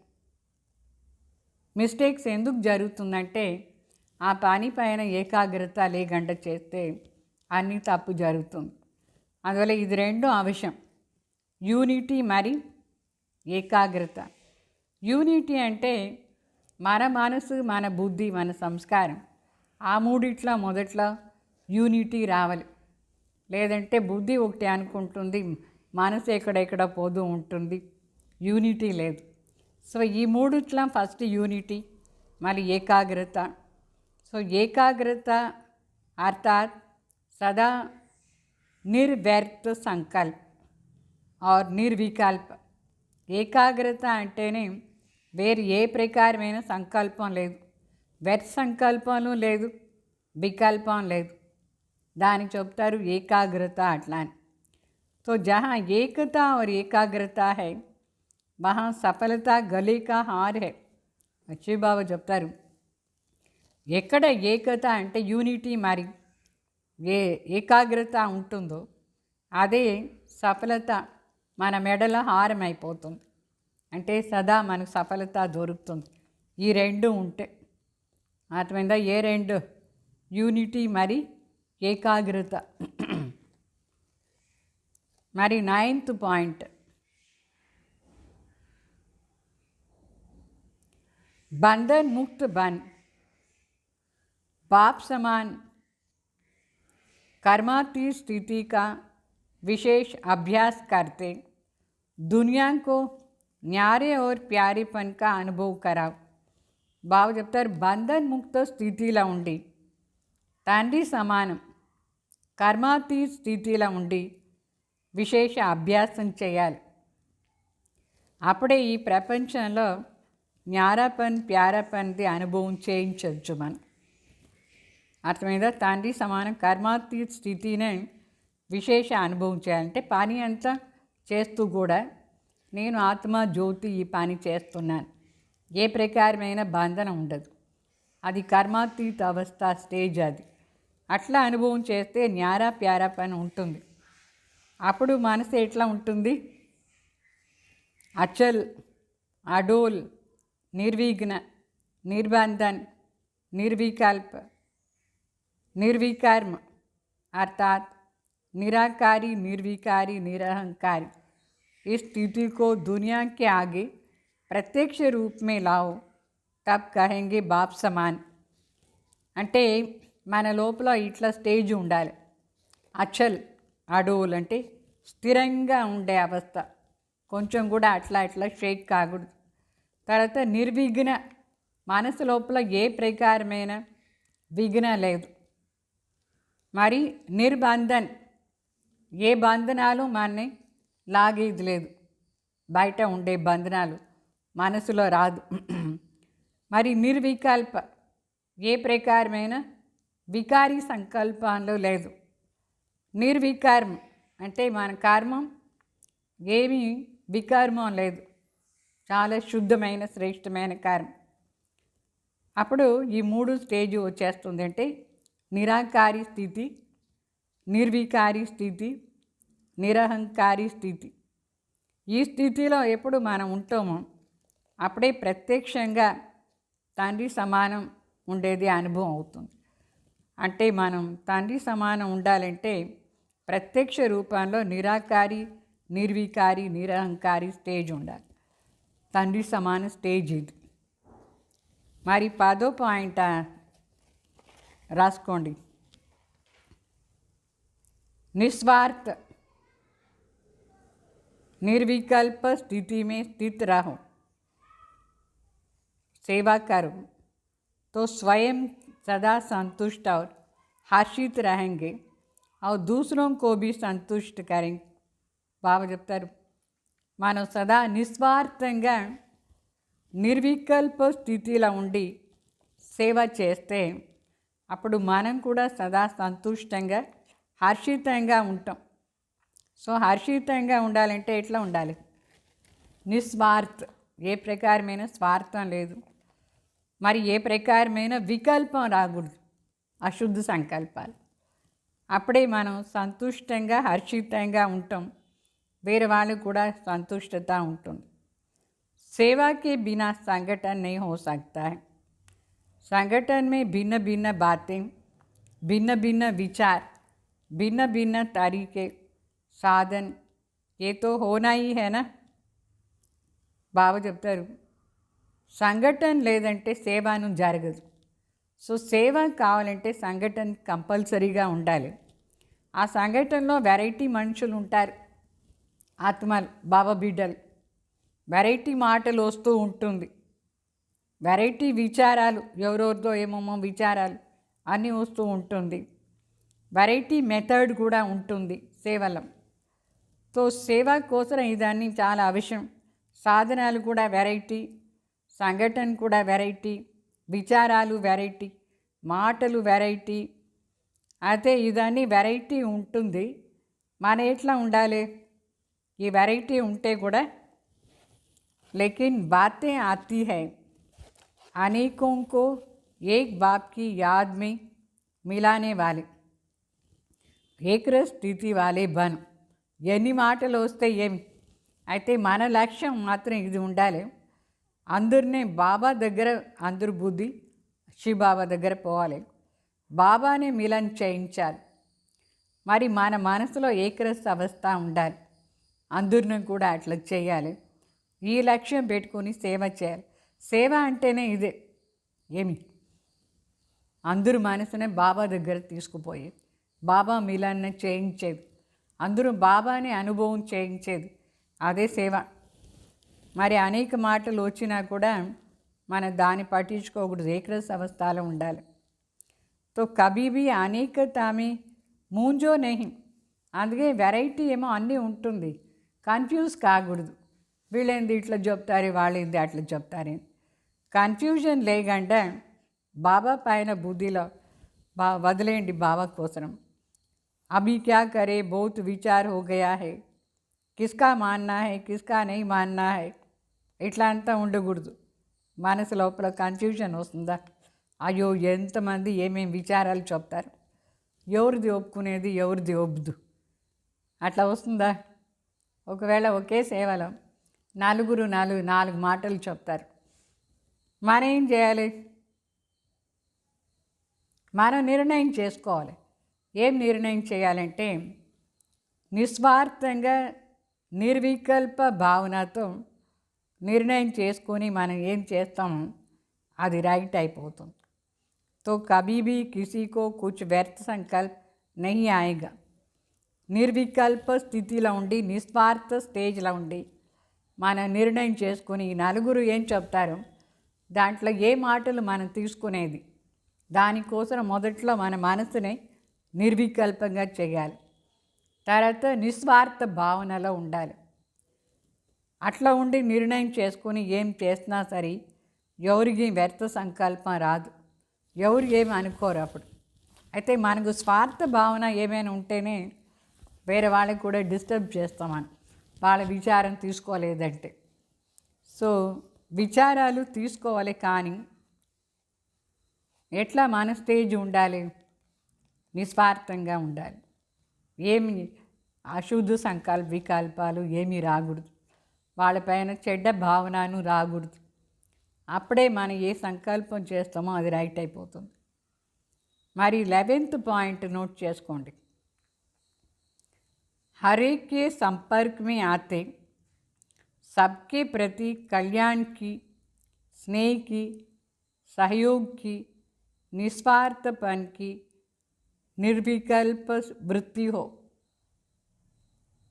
మిస్టేక్స్ ఎందుకు జరుగుతుందంటే ఆ పని పైన ఏకాగ్రత లేకుండా చేస్తే అన్నీ తప్పు జరుగుతుంది. అందువల్ల ఇది రెండు అవశ్యం, యూనిటీ మరి ఏకాగ్రత. యూనిటీ అంటే మన మనసు, మన బుద్ధి, మన సంస్కారం, ఆ మూడిట్లో మొదట్లో యూనిటీ రావాలి. లేదంటే బుద్ధి ఒకటి అనుకుంటుంది, మనసు ఎక్కడెక్కడ పోతూ ఉంటుంది, యూనిటీ లేదు. సో ఈ మూడిట్లో ఫస్ట్ యూనిటీ, మళ్ళీ ఏకాగ్రత. సో ఏకాగ్రత అర్థాత్ సదా నిర్వ్యర్థ సంకల్ప్ ఆర్ నిర్వికల్ప. ఏకాగ్రత అంటేనే వేరు ఏ ప్రకారమైన సంకల్పం లేదు, వ్యర్థ సంకల్పం లేదు, వికల్పం లేదు. దానికి చెప్తారు ఏకాగ్రత అట్లా అని. तो जहाँ एकता और एकाग्रता है वहाँ सफलता गले का हार है. अच्छी बाबा చెప్తారు, ఎక్కడ ఏకత అంటే యూనిటీ మరి ఏకాగ్రత ఉంటుందో అదే సఫలత మన మెడల హారం అయిపోతుంది. అంటే సదా మనకు సఫలత దొరుకుతుంది ఈ రెండు ఉంటే. అర్థమైందా? ఏ రెండు? యూనిటీ మరి ఏకాగ్రత. మరి 9th పాయింట్, बंधन मुक्त बन, बाप समान कर्मातीत स्थिति का विशेष अभ्यास करते दुनिया को न्यारे और प्यारेपन का अनुभव कराओ. బాబు చెప్తారు, బంధన్ ముక్త స్థితిలో ఉండి తండ్రి సమానం కర్మాతీత స్థితిలో ఉండి విశేష అభ్యాసం చేయాలి. అప్పుడే ఈ ప్రపంచంలో న్యారాపన్ ప్యారాపన్ది అనుభవం చేయించవచ్చు మనం. అర్థమైందా? తండ్రి సమానం కర్మాతీత స్థితినే విశేష అనుభవం చేయాలంటే పని అంతా చేస్తూ కూడా నేను ఆత్మ జ్యోతి ఈ పని చేస్తున్నాను, ఏ ప్రకారమైన బంధనం ఉండదు. అది కర్మాతీత అవస్థ స్టేజ్. అది అట్లా అనుభవం చేస్తే న్యారా ప్యారా పని ఉంటుంది. అప్పుడు మనసు ఎట్లా ఉంటుంది? అచల్, అడోల్, నిర్విఘ్న, निर्बंधन, निर्विकल्प, निर्विकर्म अर्थात निराकारी, निर्विकारी, निरहंकारी. इस स्थिति को दुनिया के आगे प्रत्यक्ष रूप में लाओ, तब कहेंगे बाप समान. అంటే మన లోపల ఇట్లా స్టేజ్ ఉండాలి. అచల్, అడోల్ అంటే స్థిరంగా ఉండే అవస్థ, కొంచెం కూడా అట్లా ఇట్లా షేక్ కాకూడదు. తర్వాత నిర్విఘ్న, మనసు లోపల ఏ ప్రకారమైన విఘ్న లేదు. మరి నిర్బంధన్, ఏ బంధనాలు మనని లాగేది లేదు, బయట ఉండే బంధనాలు మనసులో రాదు. మరి నిర్వికల్ప, ఏ ప్రకారమైన వికారి సంకల్పంలో లేదు. నిర్వికర్మ అంటే మన కర్మం ఏమీ వికర్మం లేదు, చాలా శుద్ధమైన శ్రేష్టమైన కర్మ. అప్పుడు ఈ మూడు స్టేజ్ వచ్చేస్తుంది. అంటే నిరాకారి స్థితి, నిర్వికారి స్థితి, నిరహంకారి స్థితి. ఈ స్థితిలో ఎప్పుడు మనం ఉంటామో అప్పుడే ప్రత్యక్షంగా తండ్రి సమానం ఉండేది అనుభవం అవుతుంది. అంటే మనం తండ్రి సమానం ఉండాలంటే ప్రత్యక్ష రూపంలో నిరాకారి, నిర్వికారి నిరహంకారి స్టేజ్ ఉండాలి. తండ్రి సమాన స్టేజ్ ఇది. మరి 10వ పాయింట్ రాసుకోండి. निस्वार्थ निर्विकल्प स्थिति में स्थित रहो, सेवा करो तो स्वयं सदा संतुष्ट और हर्षित रहेंगे और दूसरों को भी संतुष्ट करेंगे. బాబా చెప్తారు, మనం సదా నిస్వార్థంగా నిర్వికల్ప స్థితిలో ఉండి సేవ చేస్తే అప్పుడు మనం కూడా సదా సంతుష్టంగా హర్షితంగా ఉంటాం. సో హర్షితంగా ఉండాలంటే ఎట్లా ఉండాలి? నిస్వార్థ, ఏ ప్రకారమైన స్వార్థం లేదు. మరి ఏ ప్రకారమైన వికల్పం రాకూడదు, అశుద్ధ సంకల్పాలు. అప్పుడే మనం సంతుష్టంగా హర్షితంగా ఉంటాం, వేరే వాళ్ళు కూడా సంతుష్టత ఉంటుంది. सेवा के बिना संगठन नहीं हो सकता है. संगठन में भिन्न भिन्न बातें, भिन्न भिन्न विचार, भिन्न भिन्न तरीके, साधन, ये तो होना ही है ना. బాబా చెప్తారు, సంఘటన లేదంటే సేవను జరగదు. సో సేవ కావాలంటే సంఘటన కంపల్సరీగా ఉండాలి. ఆ సంఘటనలో వెరైటీ మనుషులు ఉంటారు, ఆత్మలు, బాబా బిడ్డలు. వెరైటీ మాటలు వస్తూ ఉంటుంది, వెరైటీ విచారాలు, ఎవరెవరితో ఏమేమో విచారాలు అన్నీ వస్తూ ఉంటుంది. వెరైటీ మెథడ్ కూడా ఉంటుంది సేవలో. సో సేవ కోసం ఇదన్నీ చాలా అవసరం. సాధనాలు కూడా వెరైటీ, సంఘటన కూడా వెరైటీ, విచారాలు వెరైటీ, మాటలు వెరైటీ. అయితే ఇదన్నీ వెరైటీ ఉంటుంది. మన ఎట్లా ఉండాలి? ఈ వెరైటీ ఉంటే కూడా लेकिन बातें आती है अनेकों को एक बाप की याद में मिलाने वाले, एक रस స్థితి वाले बन. ఎన్ని మాటలు వస్తే ఏమి, అయితే మన లక్ష్యం మాత్రం ఇది ఉండాలి. అందరినీ బాబా దగ్గర, అందరు బుద్ధి శివబాబా దగ్గర పోవాలి, బాబానే మిలన్ చేయించాలి. మరి మన మనసులో ఏకరస అవస్థ ఉండాలి, అందరిని కూడా అట్లా చేయాలి. ఈ లక్ష్యం పెట్టుకొని సేవ చేయాలి. సేవ అంటేనే ఇదే, ఏమి అందరూ మనసునే బాబా దగ్గర తీసుకుపోయి బాబా మిలన్ చేయించేది, అందరూ బాబాని అనుభవం చేయించేది, అదే సేవ. మరి అనేక మాటలు వచ్చినా కూడా మన దాన్ని పట్టించుకోకూడదు, ఏకరస అవస్థలో ఉండాలి. తో కభీ భీ అనేకతా మే మూంజో నహి. అందుకే వెరైటీ ఏమో అన్నీ ఉంటుంది, కన్ఫ్యూజ్ కాకూడదు. వీళ్ళేంది ఇట్లా చెప్తారు, వాళ్ళేంది అట్లా చెప్తారు. కన్ఫ్యూజన్ లేకుండా బాబా పైన బుద్ధిలో వదిలేయండి బాబా కోసం. అభి క్యా కరే, బహుత్ విచార్ హో గయా హై, కిస్కా మాన్నా హై, కిస్కా నహీ మాన్నా హై, ఇట్లా అంతా ఉండకూడదు. మనసు లోపల కన్ఫ్యూజన్ వస్తుందా? అయ్యో ఎంతమంది ఏమేమి విచారాలు చెప్తారు, ఎవరిది ఒప్పుకునేది ఎవరిది ఒప్పుదు, అట్లా వస్తుందా? ఒకవేళ ఒకే సేవలో నలుగురు నాలుగు మాటలు చెప్తారు, మనం ఏం చేయాలి? మనం నిర్ణయం చేసుకోవాలి. ఏం నిర్ణయం చేయాలంటే నిస్వార్థంగా నిర్వికల్ప భావనతో నిర్ణయం చేసుకొని మనం ఏం చేస్తామో అది రైట్ అయిపోతుంది. తో కభీ భీ కిసీ కో కుచ్ వ్యర్థ సంకల్ప్ నహీ ఆయేగా. నిర్వికల్ప స్థితిలో ఉండి, నిస్వార్థ స్టేజ్లో ఉండి మనం నిర్ణయం చేసుకుని నలుగురు ఏం చెప్తారో దాంట్లో ఏ మాటలు మనం తీసుకునేది, దానికోసం మొదట్లో మన మనసుని నిర్వికల్పంగా చేయాలి. తర్వాత నిస్వార్థ భావనలో ఉండాలి. అట్లా ఉండి నిర్ణయం చేసుకొని ఏం చేసినా సరే ఎవరికి వ్యర్థ సంకల్పం రాదు, ఎవరు ఏమి అనుకోరు అప్పుడు. అయితే మనకు స్వార్థ భావన ఏమైనా ఉంటేనే వేరే వాళ్ళకి కూడా డిస్టర్బ్ చేస్తామని, వాళ్ళ విచారం తీసుకోలేదంటే. సో విచారాలు తీసుకోవాలి, కానీ ఎట్లా మన స్టేజ్ ఉండాలి? నిస్వార్థంగా ఉండాలి. ఏమి అశుద్ధ వికల్పాలు ఏమీ రాకూడదు, వాళ్ళపైన చెడ్డ భావనను రాకూడదు. అప్పుడే మనం ఏ సంకల్పం చేస్తామో అది రైట్ అయిపోతుంది. మరి 11th పాయింట్ నోట్ చేసుకోండి. हर एक के संपर्क में आते सबके प्रति कल्याण की, स्नेह की, सहयोग की, निस्वार्थपन की निर्विकल्प वृत्ति हो,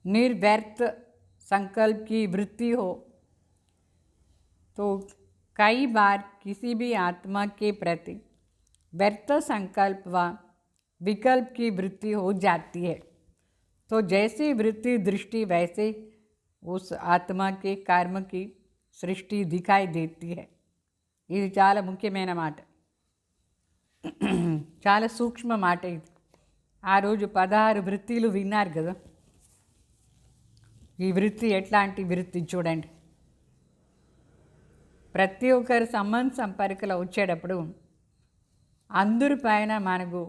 निर्व्यर्थ संकल्प की वृत्ति हो, तो कई बार किसी भी आत्मा के प्रति व्यर्थ संकल्प व विकल्प की वृत्ति हो जाती है। तो जैसी वृत्ति दृष्टि वैसे उस आत्मा के कर्म की सृष्टि दिखाई देती है। ఇది చాలా ముఖ్యమైన మాట, చాలా సూక్ష్మ మాట ఇది. ఆ రోజు 16 వృత్తిలు విన్నారు కదా. ఈ వృత్తి ఎట్లాంటి వృత్తి చూడండి. ప్రతి ఒక్కరు సంపర్కలో వచ్చేటప్పుడు అందరి పైన మనకు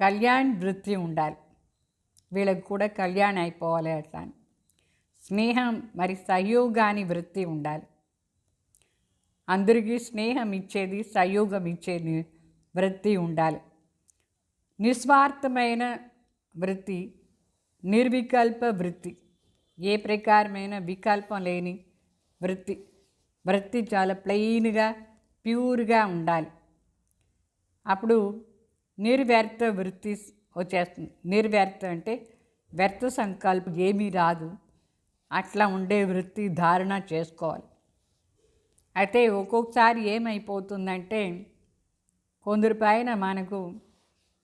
కళ్యాణ్ వృత్తి ఉండాలి. వీళ్ళకి కూడా కళ్యాణ్ అయిపోవాలి అట్లా అని. స్నేహం మరి సహయోగాని వృత్తి ఉండాలి. అందరికీ స్నేహం ఇచ్చేది, సహయోగం ఇచ్చేది వృత్తి ఉండాలి. నిస్వార్థమైన వృత్తి, నిర్వికల్ప వృత్తి, ఏ ప్రకారమైన వికల్పం లేని వృత్తి చాలా ప్లెయిన్గా ప్యూర్గా ఉండాలి. అప్పుడు నిర్వ్యర్థ వృత్తి వచ్చేస్తుంది. నిర్వ్యర్థ అంటే వ్యర్థ సంకల్పం ఏమీ రాదు. అట్లా ఉండే వృత్తి ధారణ చేసుకోవాలి. అయితే ఒక్కొక్కసారి ఏమైపోతుందంటే కొందరి పైన మనకు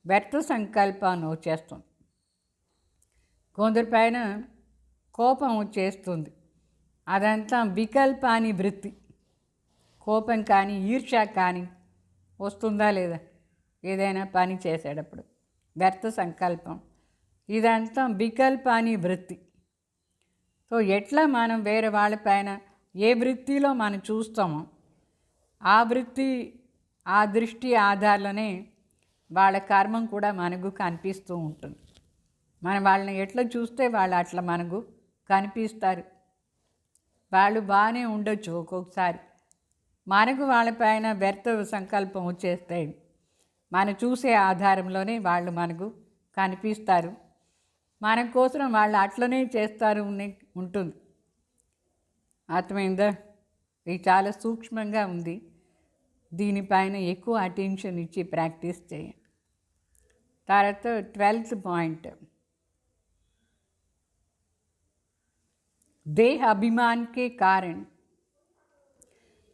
వ్యర్థ సంకల్పాన్ని వచ్చేస్తుంది, కొందరి పైన కోపం వచ్చేస్తుంది. అదంతా వికల్పాని వృత్తి. కోపం కానీ ఈర్ష్య కానీ వస్తుందా లేదా ఏదైనా పని చేసేటప్పుడు? వ్యర్థ సంకల్పం, ఇదంతా వికల్పాని వృత్తి. సో ఎట్లా మనం వేరే వాళ్ళపైన ఏ వృత్తిలో మనం చూస్తామో ఆ వృత్తి, ఆ దృష్టి ఆధారంలోనే వాళ్ళ కర్మం కూడా మనకు కనిపిస్తూ ఉంటుంది. మనం వాళ్ళని ఎట్లా చూస్తే వాళ్ళు అట్లా మనకు కనిపిస్తారు. వాళ్ళు బాగానే ఉండొచ్చు, ఒక్కొక్కసారి మనకు వాళ్ళపైన వ్యర్థ సంకల్పం వచ్చేస్తే మనం చూసే ఆధారంలోనే వాళ్ళు మనకు కనిపిస్తారు. మన కోసం వాళ్ళు అట్లనే చేస్తారు ఉంటుంది. అర్థమైందా? ఇది చాలా సూక్ష్మంగా ఉంది. దీనిపైన ఎక్కువ అటెన్షన్ ఇచ్చి ప్రాక్టీస్ చేయండి. తర్వాత 12th పాయింట్, देह अभिमान के कारण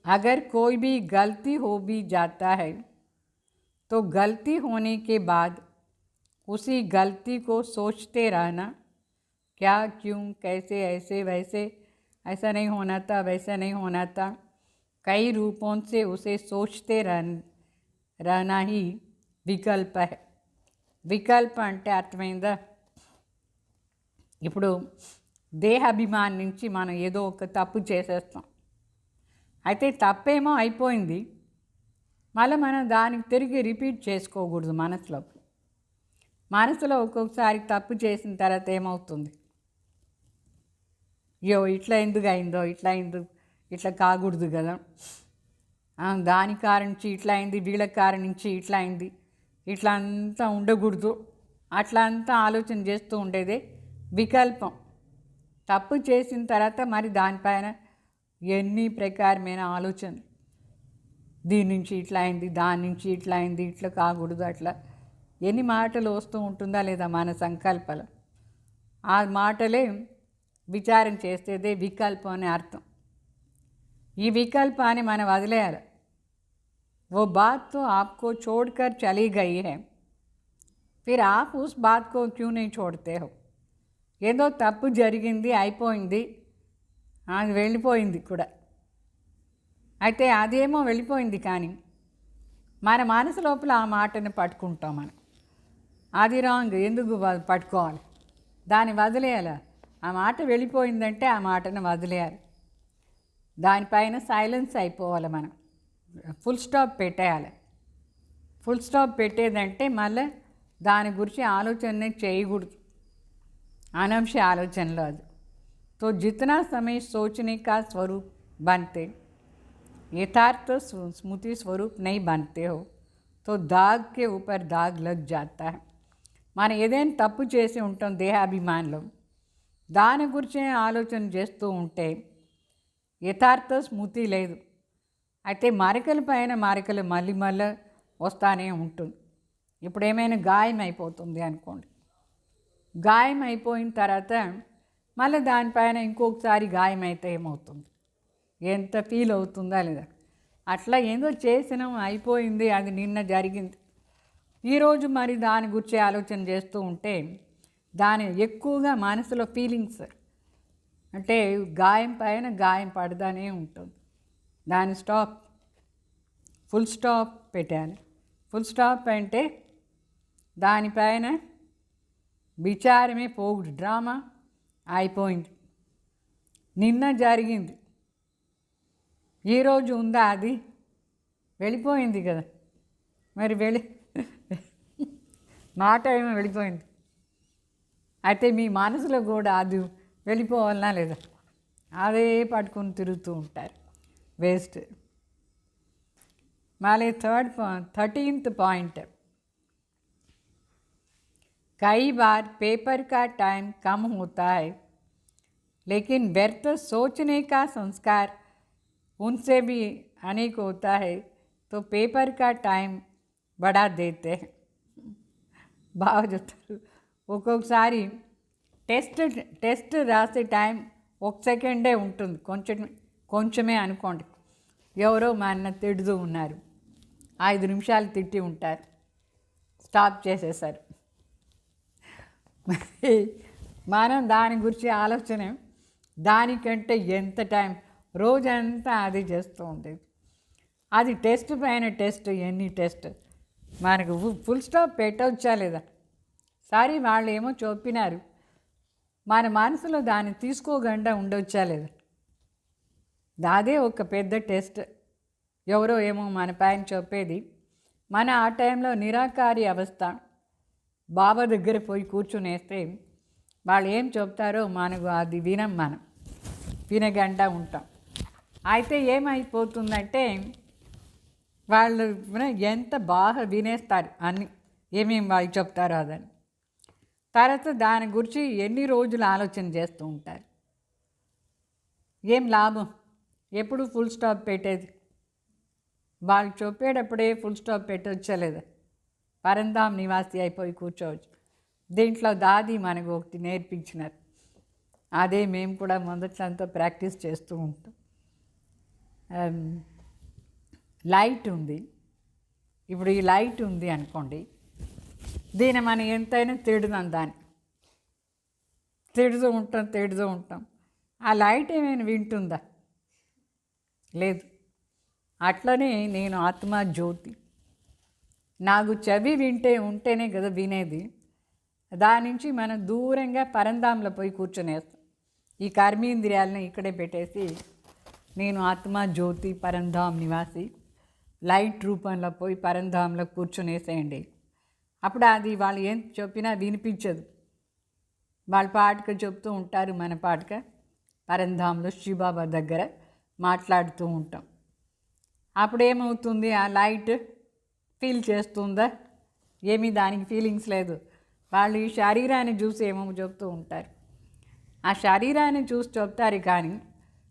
अगर कोई भी गलती हो भी जाता है तो गलती होने के बाद उसी गलती को सोचते रहना, क्या, क्यों, कैसे, ऐसे वैसे, ऐसा नहीं होना था, वैसा नहीं होना था, कई रूपों से उसे सोचते रहना ही विकल्प है. వికల్ప అంటే అర్థమైందా? ఇప్పుడు దేహాభిమానం నుంచి మనం ఏదో ఒక తప్పు చేసేస్తాం. అయితే తప్పేమో అయిపోయింది, మళ్ళీ మనం దానికి తిరిగి రిపీట్ చేసుకోకూడదు. మనసులో ఒక్కొక్కసారి తప్పు చేసిన తర్వాత ఏమవుతుంది? అయ్యో ఇట్లా ఎందుకు అయిందో, ఇట్లా కాకూడదు కదా, దాని కారణం నుంచి ఇట్లా అయింది, వీళ్ళ కారణం నుంచి ఇట్లా అయింది, ఇట్లా అంతా ఉండకూడదు, అట్లా అంతా ఆలోచన చేస్తూ ఉండేదే వికల్పం. తప్పు చేసిన తర్వాత మరి దానిపైన ఎన్ని ప్రకారమైన ఆలోచన, దీని నుంచి ఇట్లా అయింది, దాని నుంచి ఇట్లా అయింది, ఇట్లా కాకూడదు, అట్లా ఎన్ని మాటలు వస్తూ ఉంటుందా లేదా మన సంకల్పాలు? ఆ మాటలే విచారం చేసేదే వికల్పం అని అర్థం. ఈ వికల్పాన్ని మనం వదిలేయాలి. वो बात तो आपको छोड़कर चली गई है, फिर आप उस बात को क्यों नहीं छोड़ते हो? ఏదో తప్పు జరిగింది, అయిపోయింది, అది వెళ్ళిపోయింది కూడా. అయితే అదేమో వెళ్ళిపోయింది, కానీ మన మనసు లోపల ఆ మాటని పట్టుకుంటాం మనం. అది రాంగ్, ఎందుకు పట్టుకోవాలి? దాన్ని వదిలేయాలి. ఆ మాట వెళ్ళిపోయిందంటే ఆ మాటను వదిలేయాలి. దానిపైన సైలెన్స్ అయిపోవాలి. మనం ఫుల్ స్టాప్ పెట్టేయాలి. ఫుల్ స్టాప్ పెట్టేదంటే మళ్ళీ దాని గురించి ఆలోచన చేయకూడదు, अनवश्य आलोचन लो. तो जितना समय सोचने का स्वरूप बनते, यथार्थ स्मृति स्वरूप नहीं बनते हो, तो दाग के ऊपर दाग लग जाता है. మనం ఏదైనా తప్పు చేసి ఉంటాం దేహాభిమానంలో, దాని గురించే ఆలోచన చేస్తూ ఉంటే యథార్థ స్మృతి లేదు. అయితే మరకల పైన మరకలు మళ్ళీ మళ్ళీ వస్తానే ఉంటుంది. ఇప్పుడు ఏమైనా గాయం అయిపోతుంది అనుకోండి, గాయం అయిపోయిన తర్వాత మళ్ళీ దానిపైన ఇంకొకసారి గాయం అయితే ఏమవుతుంది, ఎంత ఫీల్ అవుతుందా లేదా? అట్లా ఏదో చేసినాం అయిపోయింది, అది నిన్న జరిగింది, ఈరోజు మరి దాని గురించి ఆలోచన చేస్తూ ఉంటే దాని ఎక్కువగా మనసులో ఫీలింగ్స్ అంటే గాయం పైన గాయం పడదానే ఉంటుంది. దాని స్టాప్, ఫుల్ స్టాప్ పెట్టాలి. ఫుల్ స్టాప్ అంటే దానిపైన విచారమే పోగుడు, డ్రామా అయిపోయింది, నిన్న జరిగింది, ఈరోజు ఉందా, అది వెళ్ళిపోయింది కదా, మరి మాట ఏమో వెళ్ళిపోయింది. అయితే మీ మనసులో కూడా అది వెళ్ళిపోవాలన్నా లేదా, అదే పట్టుకుని తిరుగుతూ ఉంటారు, వేస్ట్. మళ్ళీ 13th पॉइंट, कई बार पेपर का टाइम कम होता है लेकिन व्यर्थ सोचने का संस्कार उनसे भी अनेक होता है, तो पेपर का टाइम बढ़ा देते हैं. బాగా చెప్తారు. ఒక్కొక్కసారి టెస్ట్ రాసే టైం 1 సెకండే ఉంటుంది, కొంచెమే అనుకోండి. ఎవరో మా అన్న తిడుతూ ఉన్నారు, 5 నిమిషాలు తిట్టి ఉంటారు, స్టాప్ చేసేసారు. మనం దాని గురించి ఆలోచన దానికంటే ఎంత టైం, రోజంతా అది చేస్తూ ఉండేది. అది టెస్ట్ పైన టెస్ట్, ఎన్ని టెస్ట్, మనకు ఫుల్ స్టాప్ పెట్టవచ్చా లేదా? సారీ వాళ్ళు ఏమో చెప్పినారు, మన మనసులో దాన్ని తీసుకోకుండా ఉండవచ్చా లేదా? అదే ఒక పెద్ద టెస్ట్. ఎవరో ఏమో మన పైన చెప్పేది, మన ఆ టైంలో నిరాకారి అవస్థ, బాబా దగ్గర పోయి కూర్చునేస్తే వాళ్ళు ఏం చెప్తారో మనకు అది మనం వినగండా ఉంటాం. అయితే ఏమైపోతుందంటే వాళ్ళు ఎంత బాగా వినేస్తారు అన్ని, ఏమేమి వాళ్ళు చెప్తారో అదని. తర్వాత దాని గురించి ఎన్ని రోజులు ఆలోచన చేస్తూ ఉంటారు. ఏం లాభం, ఎప్పుడు ఫుల్ స్టాప్ పెట్టేది? వాళ్ళు చెప్పేటప్పుడే ఫుల్ స్టాప్ పెట్టవచ్చలేదా? పరంధామ్ నివాసి అయిపోయి కూర్చోవచ్చు. దీంట్లో దాది మనకు ఒకటి నేర్పించినారు, అదే మేము కూడా మొదట్లంతా ప్రాక్టీస్ చేస్తూ ఉంటాం. లైట్ ఉంది, ఇప్పుడు ఈ లైట్ ఉంది అనుకోండి, దీన్ని మనం ఎంతైనా తిడుదాం, దాన్ని తిడుతూ ఉంటాం. ఆ లైట్ ఏమైనా వింటుందా? లేదు. అట్లనే నేను ఆత్మ జ్యోతి, నాకు చెవి ఉంటేనే కదా వినేది. దాని నుంచి మనం దూరంగా పరంధాంలో పోయి కూర్చొనేస్తాం. ఈ కర్మేంద్రియాలను ఇక్కడే పెట్టేసి నేను ఆత్మ జ్యోతి పరంధాం నివాసి లైట్ రూపంలో పోయి పరంధాంలో కూర్చొనేసేయండి. అప్పుడు అది వాళ్ళు ఏం చెప్పినా వినిపించదు, వాళ్ళ పాటగా చెప్తూ ఉంటారు, మన పాటగా పరంధాంలో శివబాబా దగ్గర మాట్లాడుతూ ఉంటాం. అప్పుడు ఏమవుతుంది, ఆ లైట్ ఫీల్ చేస్తుందా? ఏమీ దానికి ఫీలింగ్స్ లేదు. వాళ్ళు ఈ శరీరాన్ని చూసి ఏమో చెప్తూ ఉంటారు, ఆ శరీరాన్ని చూసి చెప్తారు, కానీ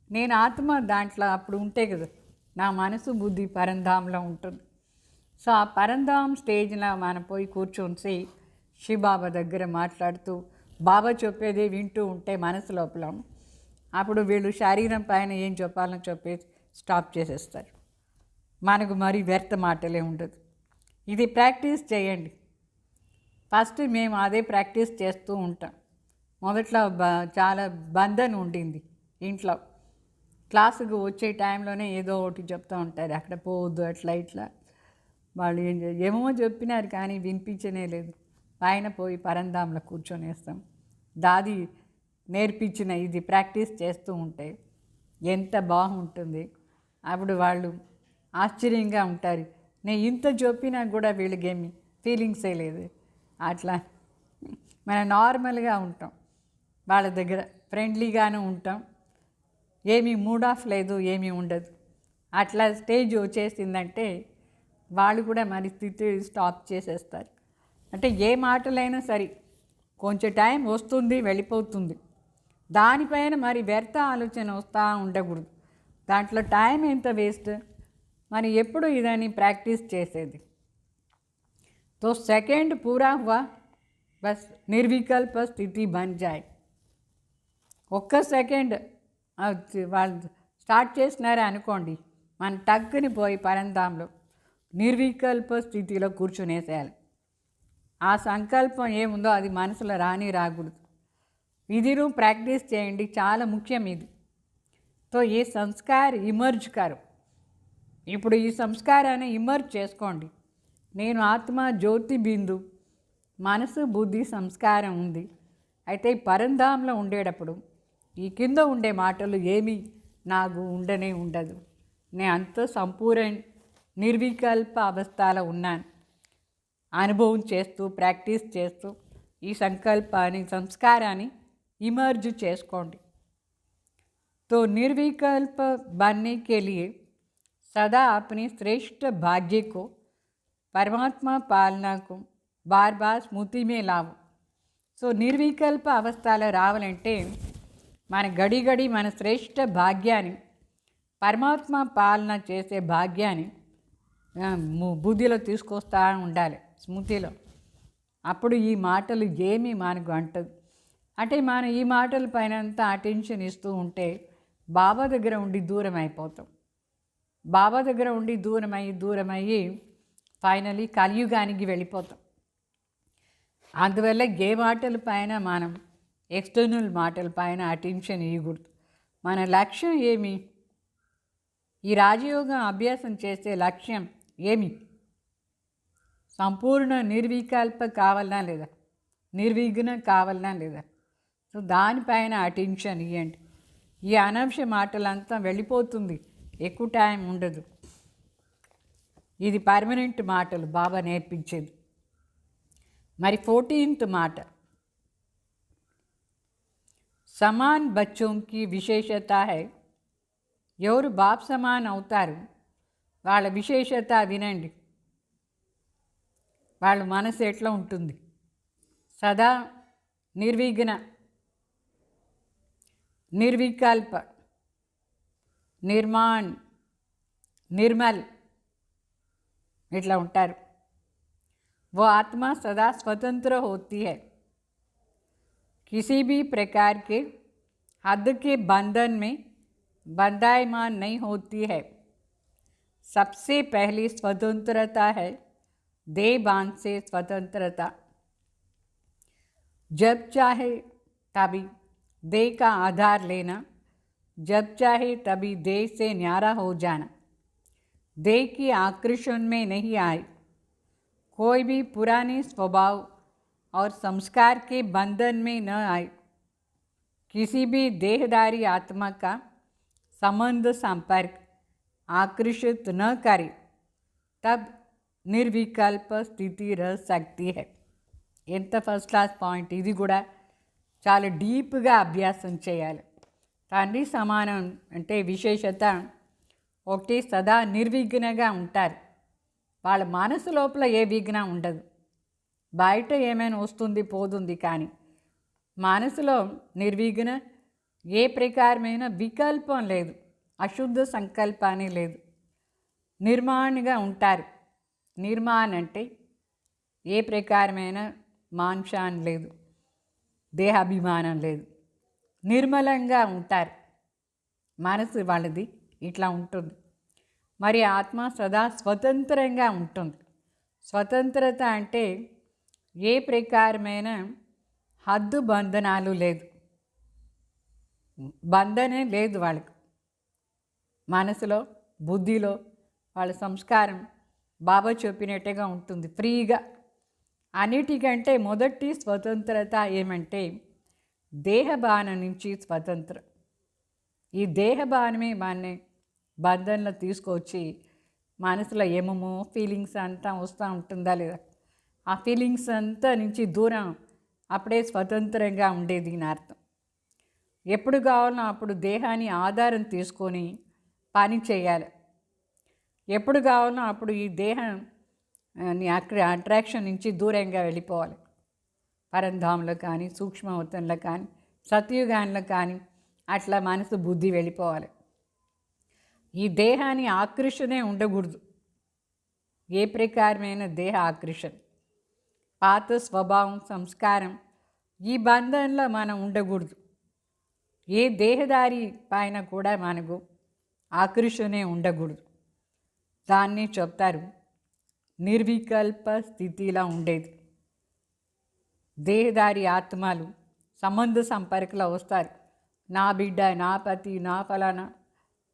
నేను ఆత్మ దాంట్లో అప్పుడు ఉంటే కదా, నా మనసు బుద్ధి పరంధాంలో ఉంటుంది. సో ఆ పరంధాం స్టేజ్లో మనం పోయి కూర్చొని శివబాబా దగ్గర మాట్లాడుతూ బాబా చెప్పేది వింటూ ఉంటే మనసు లోపల, అప్పుడు వీళ్ళు శరీరం పైన ఏం చెప్పాలని చెప్పేసి స్టాప్ చేసేస్తారు. మనకు మరి వ్యర్థ మాటలే ఉండదు. ఇది ప్రాక్టీస్ చేయండి. ఫస్ట్ మేము అదే ప్రాక్టీస్ చేస్తూ ఉంటాం. మొదట్లో చాలా బంధన ఉండింది ఇంట్లో. క్లాసుకు వచ్చే టైంలోనే ఏదో ఒకటి చెప్తూ ఉంటారు, అక్కడ పోవద్దు, అట్లా ఇట్లా. వాళ్ళు ఏమో చెప్పినారు కానీ వినిపించనే లేదు. పైన పోయి పరంధాంలో కూర్చొనేస్తాం. దాది నేర్పించిన ఇది ప్రాక్టీస్ చేస్తూ ఉంటే ఎంత బాగుంటుంది. అప్పుడు వాళ్ళు ఆశ్చర్యంగా ఉంటారు, నేను ఇంత చెప్పినా కూడా వీళ్ళకేమి ఫీలింగ్సే లేదు. అట్లా మనం నార్మల్గా ఉంటాం, వాళ్ళ దగ్గర ఫ్రెండ్లీగానే ఉంటాం, ఏమీ మూడ్ ఆఫ్ లేదు, ఏమీ ఉండదు. అట్లా స్టేజ్ వచ్చేసిందంటే వాళ్ళు కూడా మరి స్థితి స్టాప్ చేసేస్తారు. అంటే ఏ మాటలైనా సరే కొంచెం టైం వస్తుంది వెళ్ళిపోతుంది, దానిపైన మరి వ్యర్థ ఆలోచన వస్తూ ఉండకూడదు. దాంట్లో టైం ఎంత వేస్ట్, మరి ఎప్పుడు ఇదని ప్రాక్టీస్ చేసేది. तो सेकंड पूरा हुआ, बस निर्विकल्प स्थिति बन जाए. ఒక్క సెకండ్ వాళ్ళు స్టార్ట్ చేసినారే అనుకోండి, మన టక్కుని పోయి పరంధాంలో నిర్వికల్ప స్థితిలో కూర్చునేసేయాలి. ఆ సంకల్పం ఏముందో అది మనసులో రాకూడదు. ఇది ప్రాక్టీస్ చేయండి, చాలా ముఖ్యం ఇది. తో ఏ సంస్కార్ ఇమర్జ్ కరు, ఇప్పుడు ఈ సంస్కారాన్ని ఇమర్జ్ చేసుకోండి. నేను ఆత్మ జ్యోతి బిందు, మనసు బుద్ధి సంస్కారం ఉంది. అయితే ఈ పరంధాంలో ఉండేటప్పుడు ఈ కింద ఉండే మాటలు ఏమీ నాకు ఉండదు. నేను అంత సంపూర్ణ నిర్వికల్ప అవస్థలో ఉన్నాను. అనుభవం చేస్తూ ప్రాక్టీస్ చేస్తూ ఈ సంకల్పాన్ని సంస్కారాన్ని इमर्ज చేసుకోండి. तो निर्विकल्प बनने के लिए सदा अपने श्रेष्ठ भाग्य को परमात्मा पालना को बार बार स्मृति में लाओ. సో నిర్వికల్ప అవస్థలో రావాలంటే మన గడి గడి మన శ్రేష్ఠ భాగ్యాన్ని, పరమాత్మ పాలన చేసే భాగ్యాన్ని బుద్ధిలో తీసుకొస్తూ ఉండాలి, స్మృతిలో. అప్పుడు ఈ మాటలు ఏమీ మనకు అంటదు. అంటే మనం ఈ మాటల పైన అంతా అటెన్షన్ ఇస్తూ ఉంటే బాబా దగ్గర ఉండి దూరం అయిపోతాం. బాబా దగ్గర ఉండి దూరమయ్యి ఫైనలీ కలియుగానికి వెళ్ళిపోతాం. అందువల్ల ఏ మాటల పైన మనం ఎక్స్టర్నల్ మాటల పైన అటెన్షన్ ఇవ్వకూడదు. మన లక్ష్యం ఏమి? ఈ రాజయోగం అభ్యాసం చేసే లక్ష్యం ఏమి? సంపూర్ణ నిర్వికల్ప కావాలనా లేదా, నిర్విఘ్న కావాలనా లేదా? సో దానిపైన అటెన్షన్ ఇవ్వండి. ఈ అనవసర మాటలంతా వెళ్ళిపోతుంది, ఎక్కువ టైం ఉండదు. ఇది పర్మనెంట్ మాటలు బాబా నేర్పించేది. మరి 14th మాట, సమాన్ బచ్చోं की విశేషత है. ఎవరు బాప్ సమాన్ అవుతారు వాళ్ళ విశేషత వినండి. వాళ్ళ మనసు ఎట్లా ఉంటుంది? సదా నిర్విఘ్న, निर्विकल्प, निर्माण, निर्मल इट्ला उंटारू. वो आत्मा सदा स्वतंत्र होती है, किसी भी प्रकार के हद के बंधन में बंधायमान नहीं होती है. सबसे पहली स्वतंत्रता है देह बांध से स्वतंत्रता. जब चाहे तभी देह का आधार लेना, जब चाहे तभी देह से न्यारा हो जाना, देह की आकर्षण में नहीं आए, कोई भी पुराने स्वभाव और संस्कार के बंधन में न आए, किसी भी देहधारी आत्मा का संबंध संपर्क आकर्षित न करे, तब निर्विकल्प स्थिति रह सकती है. ఎంత ఫస్ట్ క్లాస్ పాయింట్ ఇది కూడా చాలా డీప్గా అభ్యాసం చేయాలి. తండ్రి సమానం అంటే విశేషత ఒకటి, సదా నిర్విఘ్నంగా ఉంటారు. వాళ్ళ మనసు లోపల ఏ విఘ్నం ఉండదు. బయట ఏమైనా వస్తుంది పోతుంది, కానీ మనసులో నిర్విఘ్న, ఏ ప్రకారమైన వికల్పం లేదు, అశుద్ధ సంకల్పాన్ని లేదు. నిర్మాణంగా ఉంటారు. నిర్మాణం అంటే ఏ ప్రకారమైన మాంసాన్ని లేదు, దేహాభిమానం లేదు, నిర్మలంగా ఉంటారు. మనసు వాళ్ళది ఇట్లా ఉంటుంది. మరి ఆత్మ సదా స్వతంత్రంగా ఉంటుంది. స్వతంత్రత అంటే ఏ ప్రకారమైన హద్దు బంధనాలు లేదు, బంధనే లేదు వాళ్ళకు. మనసులో బుద్ధిలో వాళ్ళ సంస్కారం బాబా చెప్పినట్టుగా ఉంటుంది, ఫ్రీగా. అన్నిటికంటే మొదటి స్వతంత్రత ఏమంటే దేహభానం నుంచి స్వతంత్రం. ఈ దేహభానమే మన బంధంలో తీసుకొచ్చి మనసులో ఏమేమో ఫీలింగ్స్ అంతా వస్తూ ఉంటుందా లేదా, ఆ ఫీలింగ్స్ అంతా నుంచి దూరం, అప్పుడే స్వతంత్రంగా ఉండేది అని అర్థం. ఎప్పుడు కావాలన్నా అప్పుడు దేహాన్ని ఆధారం తీసుకొని పని చేయాలి. ఎప్పుడు కావాలన్నా అప్పుడు ఈ దేహం నీ అట్రాక్షన్ నుంచి దూరంగా వెళ్ళిపోవాలి. పరంధామంలో కానీ సూక్ష్మవతంలో కానీ సత్యుగానిలో కానీ అట్లా మనసు బుద్ధి వెళ్ళిపోవాలి. ఈ దేహాన్ని ఆకర్షణే ఉండకూడదు. ఏ ప్రకారమైన దేహ ఆకర్షణ, పాత స్వభావం, సంస్కారం, ఈ బంధంలో మనం ఉండకూడదు. ఏ దేహదారి పైన కూడా మనకు ఆకర్షణే ఉండకూడదు. దాన్ని చెప్తారు నిర్వికల్ప స్థితిలా ఉండేది. దేహదారి ఆత్మలు సంబంధ సంపర్కలో వస్తారు. నా బిడ్డ, నా పతి, నా ఫలానా,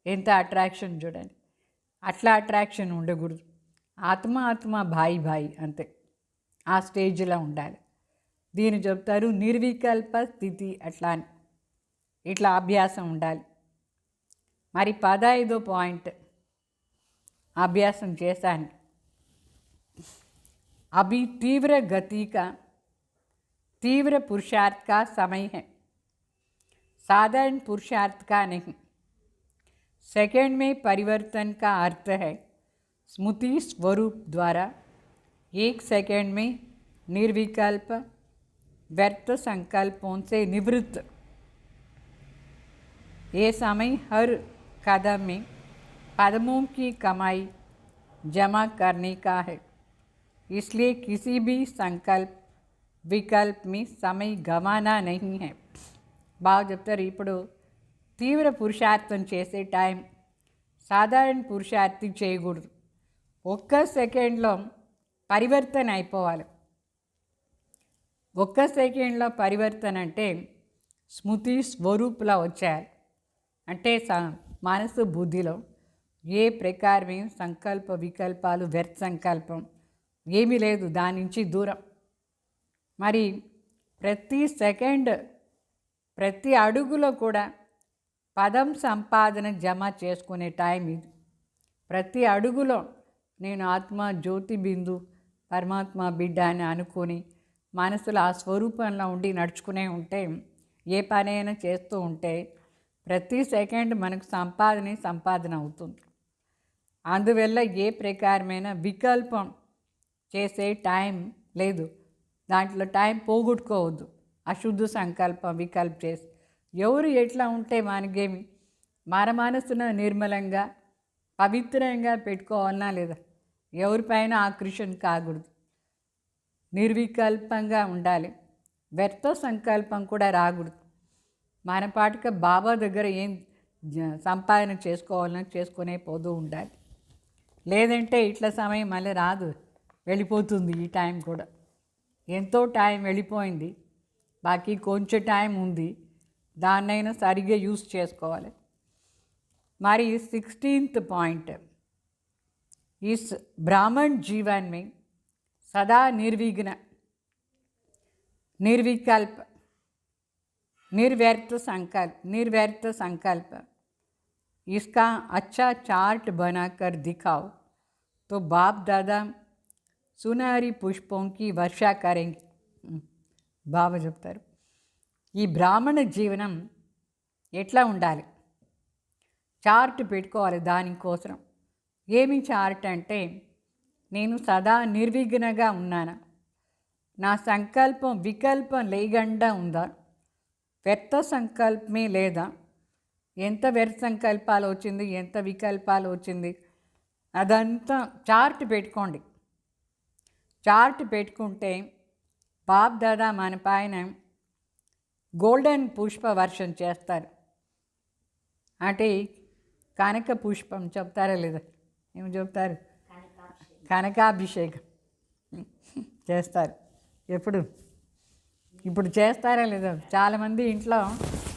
ఎంత అట్రాక్షన్ చూడండి. అట్లా అట్రాక్షన్ ఉండకూడదు. ఆత్మ భాయి అంతే. ఆ స్టేజ్లో ఉండాలి. దీన్ని చెప్తారు నిర్వికల్ప స్థితి. అట్లా అని ఇట్లా అభ్యాసం ఉండాలి. మరి 15వ పాయింట్ అభ్యాసం చేశాను. अभी तीव्र गति का तीव्र पुरुषार्थ का समय है, साधारण पुरुषार्थ का नहीं. सेकंड में परिवर्तन का अर्थ है स्मृति स्वरूप द्वारा 1 सेकंड में निर्विकल्प व्यर्थ संकल्पों से निवृत्त. ये समय हर कदम में पदमों की कमाई जमा करने का है. इसलिए किसी भी संकल्प विकल्प में समय गंवाना नहीं है. బాగా చెప్తారు. ఇప్పుడు తీవ్ర పురుషార్థం చేసే టైం సాధారణ పురుషార్థి చేయకూడదు. 1 సెకండ్లో పరివర్తన అయిపోవాలి. 1 సెకండ్లో పరివర్తన అంటే స్మృతి స్వరూపులా వచ్చేయాలి. అంటే మనసు బుద్ధిలో ఏ ప్రకారమైన సంకల్ప వికల్పాలు, వ్యర్థ సంకల్పం ఏమీ లేదు, దాని నుంచి దూరం. మరి ప్రతి సెకండ్, ప్రతి అడుగులో కూడా పదం సంపాదన జమ చేసుకునే టైం ఇది. ప్రతి అడుగులో నేను ఆత్మ, జ్యోతి బిందు, పరమాత్మ బిడ్డ అని అనుకొని మనసులో ఆ స్వరూపంలో ఉండి నడుచుకునే ఉంటే, ఏ పనైనా చేస్తూ ఉంటే ప్రతి సెకండ్ మనకు సంపాదన అవుతుంది. అందువల్ల ఏ ప్రకారమైన వికల్పం చేసే టైం లేదు. దాంట్లో టైం పోగొట్టుకోవద్దు. అశుద్ధ సంకల్పం వికల్పం చేసి ఎవరు ఎట్లా ఉంటే మనకేమి, మన మనసును నిర్మలంగా పవిత్రంగా పెట్టుకోవాలన్నా లేదా, ఎవరిపైన ఆకర్షణ కాకూడదు. నిర్వికల్పంగా ఉండాలి. వ్యర్థ సంకల్పం కూడా రాకూడదు. మన పాటుగా బాబా దగ్గర ఏం సంపాదన చేసుకోవాలని చేసుకునే పోతూ ఉండాలి. లేదంటే ఇట్లా సమయం మళ్ళీ రాదు, వెళ్ళిపోతుంది. ఈ టైం కూడా ఎంతో టైం వెళ్ళిపోయింది, బాకీ కొంచెం టైం ఉంది, దాన్నైనా సరిగ్గా యూజ్ చేసుకోవాలి. మరి 16th पॉइंट, इस ब्राह्मण जीवन में सदा निर्विघ्न, निर्विकल्प, निर्व्यर्थ संकल्प इसका अच्छा चार्ट बनाकर दिखाओ तो बाप दादा सुनहरी पुष्पों की वर्षा करेंगे. బాబా చెప్తారు ఈ బ్రాహ్మణ జీవనం ఎట్లా ఉండాలి, చార్ట్ పెట్టుకోవాలి. దానికోసం ఏమి చార్ట్ అంటే, నేను సదా నిర్విఘ్నంగా ఉన్నాను, నా సంకల్పం వికల్పం లేకుండా ఉందా, వ్యర్థ సంకల్పమే లేదా, ఎంత వ్యర్థ సంకల్పాలు వచ్చింది, ఎంత వికల్పాలు వచ్చింది, అదంతా చార్ట్ పెట్టుకోండి. చార్ట్ పెట్టుకుంటే బాప్ దాదా మన పైన గోల్డెన్ పుష్ప వర్షం చేస్తారు. అంటే కనక పుష్పం చెప్తారా లేదా, ఏమి చెప్తారు, కనకాభిషేకం చేస్తారు. ఇప్పుడు చేస్తారా లేదా, చాలామంది ఇంట్లో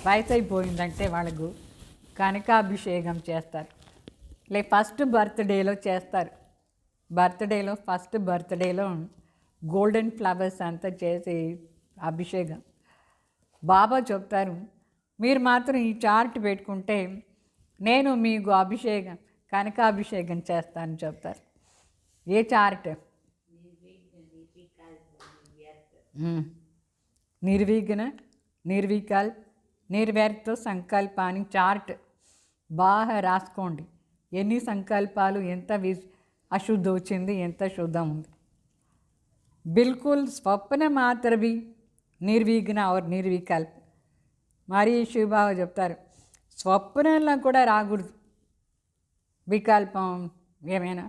వయసు అయిపోయిందంటే వాళ్ళకు కనకాభిషేకం చేస్తారు. ఫస్ట్ బర్త్డేలో చేస్తారు. ఫస్ట్ బర్త్డేలో గోల్డెన్ ఫ్లవర్స్ అంతా చేసి అభిషేకం. బాబా చెప్తారు మీరు మాత్రం ఈ చార్ట్ పెట్టుకుంటే నేను మీకు కనకాభిషేకం చేస్తానని చెప్తారు. ఏ చార్ట్? నిర్విఘ్న, నిర్వికల్ప్, నిర్వ్యర్థ సంకల్పాన్ని చార్ట్ బాగా రాసుకోండి. ఎన్ని సంకల్పాలు, ఎంత అశుద్ధి వచ్చింది, ఎంత శుద్ధం ఉంది. बिल्कुल स्वप्न मात्र भी నిర్విఘ్న और నిర్వికల్ప. మరి శివబాబా చెప్తారు స్వప్నంలో కూడా రాకూడదు వికల్పం ఏమైనా,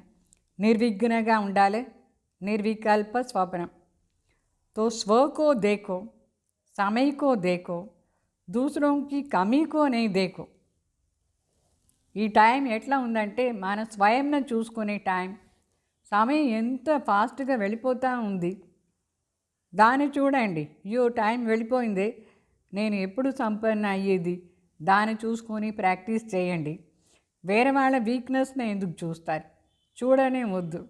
నిర్విఘ్నగా ఉండాలి, నిర్వికల్ప స్వప్నం. तो स्व को देखो, समय को देखो, दूसरों की कमी को नहीं देखो. ఈ టైం ఎట్లా ఉందంటే మన స్వయంను చూసుకునే టైం. సమయం ఎంత ఫాస్ట్గా వెళ్ళిపోతూ ఉంది, దాన్ని చూడండి. అయ్యో టైం వెళ్ళిపోయింది, నేను ఎప్పుడు సంపన్న అయ్యేది, దాన్ని చూసుకొని ప్రాక్టీస్ చేయండి. వేరే వాళ్ళ వీక్నెస్ని ఎందుకు చూస్తారు, చూడనే వద్దు.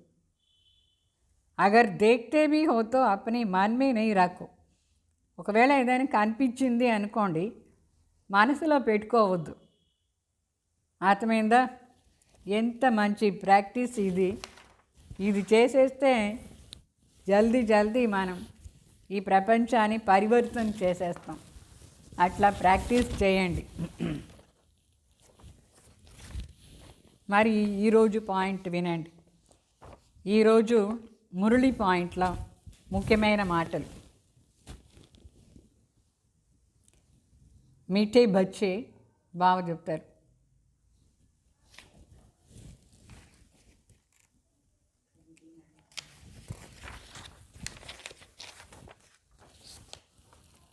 అగర్ దేఖ్తే భీ హో తో అప్నే మన్ మే నహీ రఖో. ఒకవేళ ఏదైనా కనిపించింది అనుకోండి, మనసులో పెట్టుకోవద్దు. అర్థమైందా? ఎంత మంచి ప్రాక్టీస్ ఇది. ఇది చేసేస్తే జల్దీ జల్దీ మనం ఈ ప్రపంచాన్ని పరివర్తన చేసేస్తాం. అట్లా ప్రాక్టీస్ చేయండి. మరి ఈరోజు పాయింట్ వినండి. ఈరోజు మురళి పాయింట్లో ముఖ్యమైన మాటలు. మీఠే బచ్చే బాగా చెప్తారు.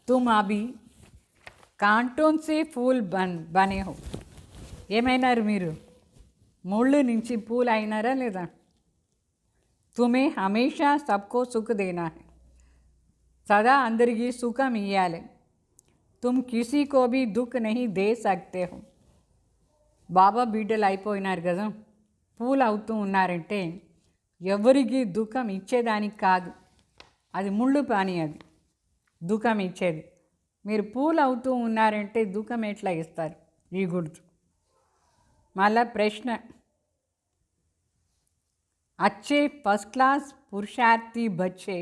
तुम अभी कांटों से फूल बने हो. ఏమైనారు మీరు? ముళ్ళు నుంచి పూలు అయినారా లేదా? तुम्हें हमेशा सबको सुख देना है. सदा अंदरिकी सुखम इयाले. तुम किसी को भी दुख नहीं दे सकते हो. బాబా బిడ్డలు అయిపోయినారు కదా, పూలు అవుతూ ఉన్నారంటే ఎవరికి దుఃఖం ఇచ్చేదానికి కాదు, అది ముళ్ళు పని, అది దుఃఖం ఇచ్చేది. మీరు పూలు అవుతూ ఉన్నారంటే దుఃఖం ఎట్లా ఇస్తారు? ఈ గుర్తు. మళ్ళా ప్రశ్న, अच्छे फर्स्ट क्लास पुरुषार्थी बच्चे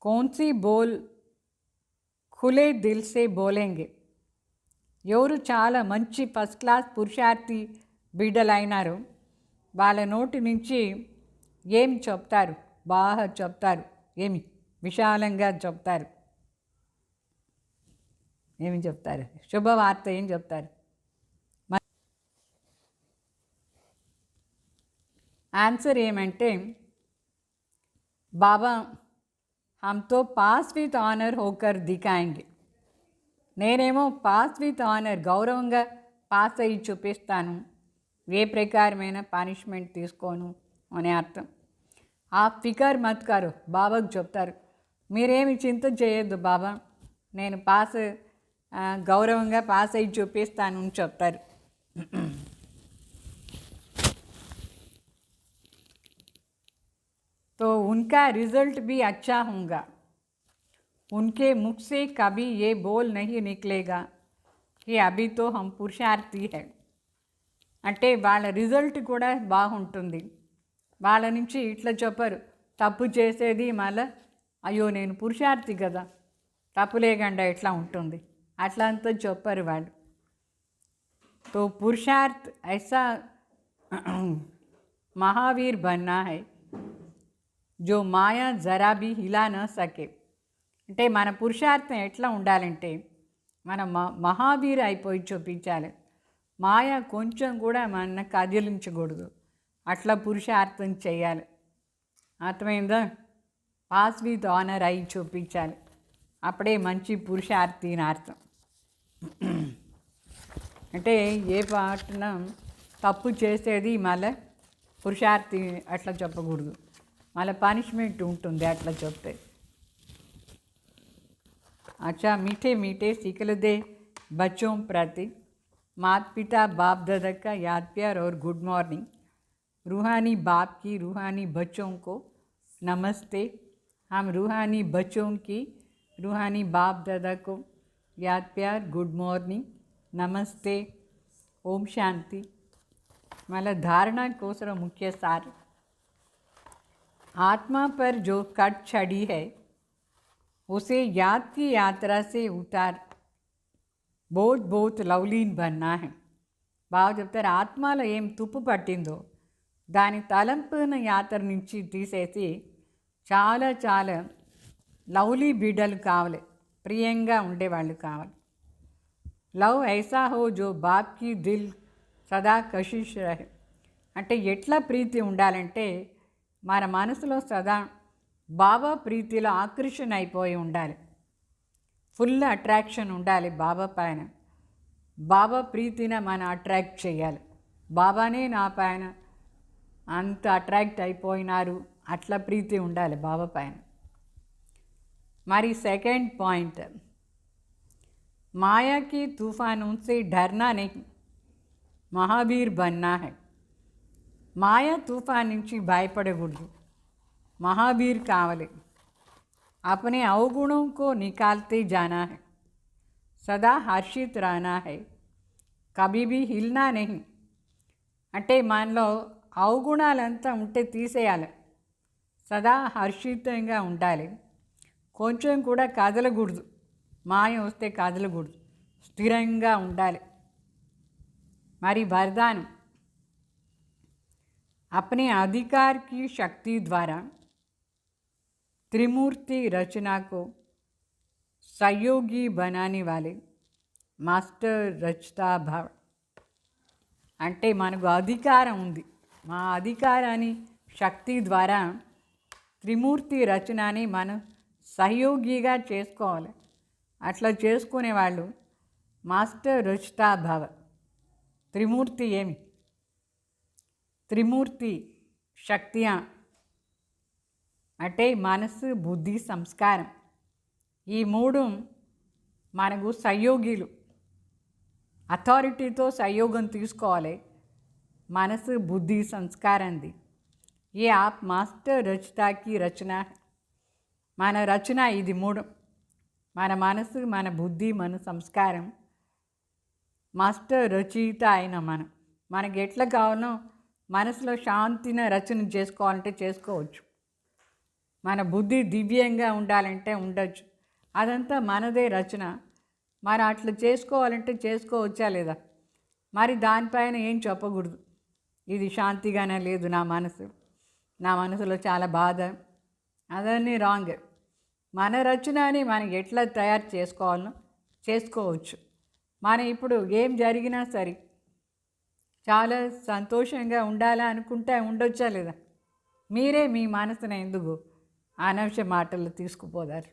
कौन सी बोल खुले दिल से बोलेंगे. ఎవరు చాలా మంచి ఫస్ట్ క్లాస్ పురుషార్థి బిడ్డలైనారు, వాళ్ళ నోటి నుంచి ఏం చెప్తారు? బాగా చెప్తారు. ఏమి విశాలంగా చెప్తారు. ఏమి చెప్తారు? శుభవార్త ఏం చెప్తారు? ఆన్సర్ ఏమంటే, బాబా హమ్తో పాస్ విత్ ఆనర్ హోకర్ దిఖాయింగే. నేనేమో పాస్ విత్ ఆనర్, గౌరవంగా పాస్ అయ్యి చూపిస్తాను, ఏ ప్రకారమైన పనిష్మెంట్ తీసుకోను అనే అర్థం. ఆ ఫికర్ మత్ కారు బాబాకు చెప్తారు. మీరేమి చింత చేయొద్దు బాబా, నేను గౌరవంగా పాస్ అయ్యి చూపిస్తాను అని చెప్తారు. तो उनका रिज़ल्ट भी अच्छा होगा. उनके मुख से कभी ये बोल नहीं निकलेगा कि अभी तो हम पुरुषार्थी है. అంటే వాళ్ళ రిజల్ట్ కూడా బాగుంటుంది. వాళ్ళ నుంచి ఇట్లా చెప్పరు, తప్పు చేసేది మళ్ళీ అయ్యో నేను పురుషార్థి కదా, తప్పు లేకుండా ఎట్లా ఉంటుంది, అట్లా అంతా చెప్పరు వాళ్ళు. तो पुरुषार्थ ऐसा महावीर बनना है जो మాయా జరా బీ హిలా న సకే. అంటే మన పురుషార్థం ఎట్లా ఉండాలంటే మన మహావీర్ అయిపోయి చూపించాలి. మాయ కొంచెం కూడా మన కదిలించకూడదు, అట్లా పురుషార్థం చేయాలి. అర్థమైందా? పాస్ విత్ ఆనర్ అయి చూపించాలి, అప్పుడే మంచి పురుషార్థి అని అర్థం. అంటే ఏ పాటన తప్పు చేసేది మళ్ళీ పురుషార్థి అట్లా చెప్పకూడదు, మళ్ళీ పనిష్మెంట్ ఉంటుంది అట్లా చెప్తే. अच्छा मीठे मीठे सिकल दे बच्चों प्रति माता पिता बाप दादा का याद प्यार और गुड मॉर्निंग. रूहानी बाप की रूहानी बच्चों को नमस्ते. हम रूहानी बच्चों की रूहानी बाप दादा को याद प्यार, गुड मॉर्निंग, नमस्ते, ओम शांति. मला धारणा कोसर मुख्य सार. आत्मा पर जो कट चढ़ी है उसे याद की यात्रा से उतार बहुत बहुत लवलीन बनना है. బాగా చెప్తారు. ఆత్మలో ఏం తుప్పు పట్టిందో దాని తలంపున యాత్ర నుంచి తీసేసి చాలా చాలా లవ్లీ బిడ్డలు కావాలి, ప్రియంగా ఉండేవాళ్ళు కావాలి. లవ్ ఐసా హో జో బాప్ కి దిల్ సదా కషిష్ రహే. అంటే ఎట్లా ప్రీతి ఉండాలంటే మన మనసులో సదా బాబా ప్రీతిలో ఆకర్షణ అయిపోయి ఉండాలి, ఫుల్ అట్రాక్షన్ ఉండాలి బాబా పైన. బాబా ప్రీతిని మనం అట్రాక్ట్ చేయాలి. బాబానే నా పైన అంత అట్రాక్ట్ అయిపోయినారు, అట్లా ప్రీతి ఉండాలి బాబా పైన. మరి సెకండ్ పాయింట్, माया के तूफानों से डरना नहीं, महावीर बनना है. మాయా తుఫాన్ నుంచి భయపడకూడదు, మహావీర్ కావాలి. अपने अवगुणों को निकालते जाना है, सदा हर्षित रहना है, कभी भी हिलना नहीं. అంటే మనలో అవగుణాలంతా ఉంటే తీసేయాలి, సదా హర్షితంగా ఉండాలి, కొంచెం కూడా కదలకూడదు, మాయ వస్తే కదలకూడదు, స్థిరంగా ఉండాలి. మరి वरदान, अपने अधिकार की शक्ति द्वारा त्रिमूर्ति रचना को सहयोगी बनाने वाले మాస్టర్ రచతా భవ. అంటే మనకు అధికారం ఉంది, మా అధికారాన్ని శక్తి ద్వారా త్రిమూర్తి రచనని మనం సహయోగిగా చేసుకోవాలి. అట్లా చేసుకునేవాళ్ళు మాస్టర్ రచతా భవ. త్రిమూర్తి ఏమి? త్రిమూర్తి శక్తియా అంటే మనసు, బుద్ధి, సంస్కారం. ఈ మూడు మనకు సహయోగిలు, అథారిటీతో సహయోగం తీసుకోవాలి. మనసు, బుద్ధి, సంస్కారంది. ఏ ఆప్ మాస్టర్ రచతాకి రచన, మన రచన ఇది మూడు, మన మనసు, మన బుద్ధి, మన సంస్కారం. మాస్టర్ రచయిత అయిన మనకి ఎట్లా కావాలో మనసులో శాంతిని రచన చేసుకోవాలంటే చేసుకోవచ్చు, మన బుద్ధి దివ్యంగా ఉండాలంటే ఉండొచ్చు, అదంతా మనదే రచన. మరి అట్లా చేసుకోవాలంటే చేసుకోవచ్చా లేదా? మరి దానిపైన ఏం చెప్పకూడదు, ఇది శాంతిగానే లేదు నా మనసులో చాలా బాధ, అదన్నీ రాంగ్. మన రచనని మనం ఎట్లా తయారు చేసుకోవాలో చేసుకోవచ్చు. మనం ఇప్పుడు ఏం జరిగినా సరే చాలా సంతోషంగా ఉండాలా అనుకుంటే ఉండొచ్చా లేదా? మీరే మీ మనసును ఎందుకు అనవసర మాటలు తీసుకుపోతారు?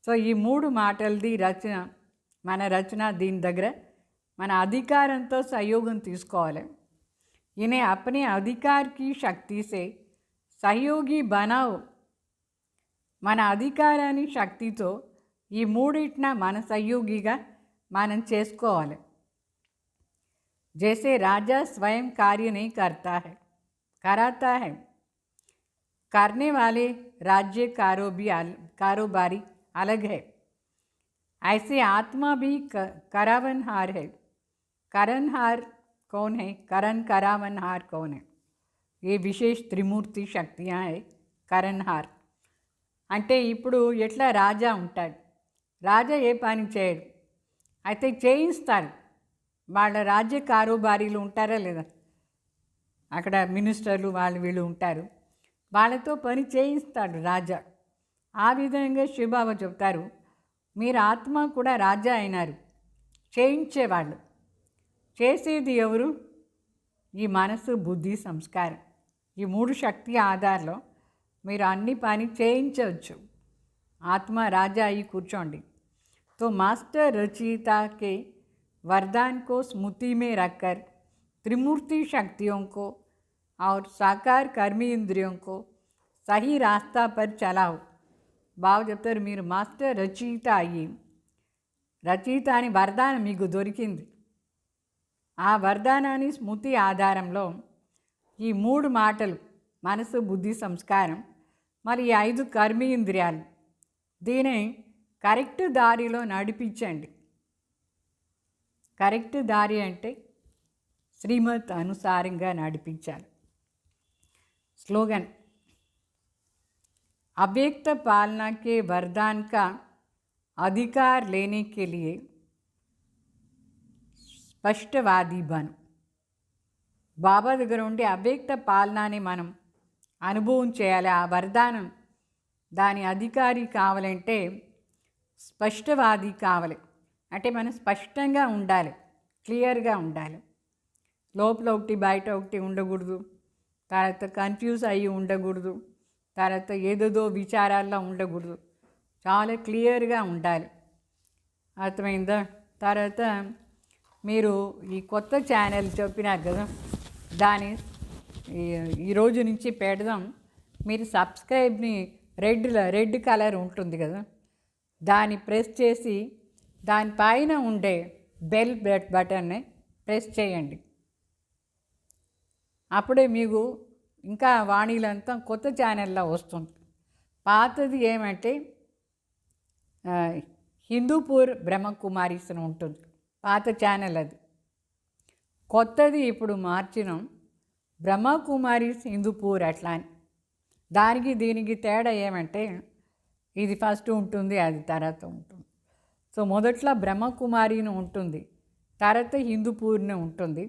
సో ఈ మూడు మాటలది రచన, మన రచన. దీని దగ్గర మన అధికారంతో సహయోగం తీసుకోవాలి. इन्हें अपने अधिकार की शक्ति से सहयोगी बनाओ. మన అధికారాన్ని శక్తితో ఈ మూడిటిన మన సహయోగిగా మనం చేసుకోవాలి. जैसे राजा स्वयं कार्य नहीं कराता है, करने वाले राज्य कारोबारी अलग है, ऐसे आत्मा भी करावनहार है. करणहार कौन है? करावनहार कौन है? ये विशेष त्रिमूर्ति शक्तियाँ है. करणहार అంటే ఇప్పుడు ఎట్లా రాజా ఉంటాడు, రాజా ఏ పని చేయడు, అయితే చేయిస్తాడు. వాళ్ళ రాజ్య కారోబారీలు ఉంటారా లేదా, అక్కడ మినిస్టర్లు వాళ్ళు వీళ్ళు ఉంటారు, వాళ్ళతో పని చేయిస్తాడు రాజా. ఆ విధంగా శివబాబా చెప్తారు, మీరు ఆత్మ కూడా రాజా అయినారు, చేయించేవాళ్ళు. చేసేది ఎవరు? ఈ మనసు, బుద్ధి, సంస్కారం. ఈ మూడు శక్తి ఆధారంలో మీరు అన్ని పని చేయించవచ్చు. ఆత్మ రాజా అయి కూర్చోండి. तो मास्टर रचयिता के वरदान को स्मृति में रखकर त्रिमूर्ति शक्तियों को और साकार कर्मी इंद्रियों को सही रास्ता पर चलाओ. బాగా చెప్తారు, మీరు మాస్టర్ రచయిత అయ్యి, రచయిత అని వరదానం మీకు దొరికింది. ఆ వరదానాన్ని స్మృతి ఆధారంలో ఈ మూడు మాటలు, మనసు, బుద్ధి, సంస్కారం, మరి ఈ 5 కర్మీ ఇంద్రియాలు, దీని కరెక్ట్ దారిలో నడిపించండి. కరెక్ట్ దారి అంటే శ్రీమత్ అనుసారంగా నడిపించాలి. స్లోగన్, अव्यक्त पालना के वरदान का अधिकार लेने के लिए స్పష్టవాది బను. బాబా దగ్గర ఉండే అవ్యక్త పాలనని మనం అనుభవం చేయాలి. ఆ వరదానం దాని అధికారి కావాలంటే స్పష్టవాది కావాలి. అంటే మనం స్పష్టంగా ఉండాలి, క్లియర్గా ఉండాలి. లోపల ఒకటి బయట ఒకటి ఉండకూడదు. తర్వాత కన్ఫ్యూజ్ అయ్యి ఉండకూడదు. తర్వాత ఏదేదో విచారాల్లో ఉండకూడదు. చాలా క్లియర్గా ఉండాలి. అర్థమైందా? తర్వాత మీరు ఈ కొత్త ఛానల్ చెప్పినారు కదా, దాని ఈ రోజు నుంచి పెడదాం. మీరు సబ్స్క్రైబ్ని రెడ్ కలర్ ఉంటుంది కదా, దాన్ని ప్రెస్ చేసి దానిపైన ఉండే బెల్ బటన్ని ప్రెస్ చేయండి. అప్పుడే మీకు ఇంకా వాణిలంతా కొత్త ఛానల్లో వస్తుంది. పాతది ఏమంటే హిందూపూర్ బ్రహ్మకుమారీస్ అని ఉంటుంది, పాత ఛానల్ అది. కొత్తది ఇప్పుడు మార్చినాం, బ్రహ్మకుమారీస్ హిందూపూర్ అట్లా అని. దానికి దీనికి తేడా ఏమంటే ఇది ఫస్ట్ ఉంటుంది, అది తర్వాత ఉంటుంది. సో మొదట్లో బ్రహ్మకుమారిని ఉంటుంది, తర్వాత హిందూపూర్ని ఉంటుంది.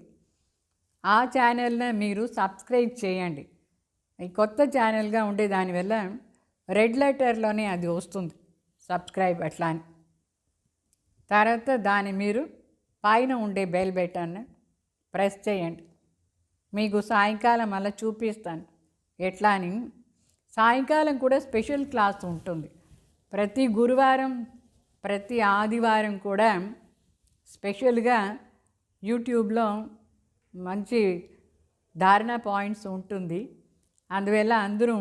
ఆ ఛానల్ని మీరు సబ్స్క్రైబ్ చేయండి. ఈ కొత్త ఛానల్గా ఉండే దానివల్ల రెడ్ లెటర్లోనే అది వస్తుంది, సబ్స్క్రైబ్ అట్లా అని. తర్వాత దాన్ని మీరు పైన ఉండే బెల్ బటన్ని ప్రెస్ చేయండి. మీకు సాయంకాలం అలా చూపిస్తాను ఎట్లా అని. సాయంకాలం కూడా స్పెషల్ క్లాస్ ఉంటుంది. ప్రతి గురువారం ప్రతి ఆదివారం కూడా స్పెషల్గా యూట్యూబ్లో మంచి ధారణ పాయింట్స్ ఉంటుంది. అందువల్ల అందరూ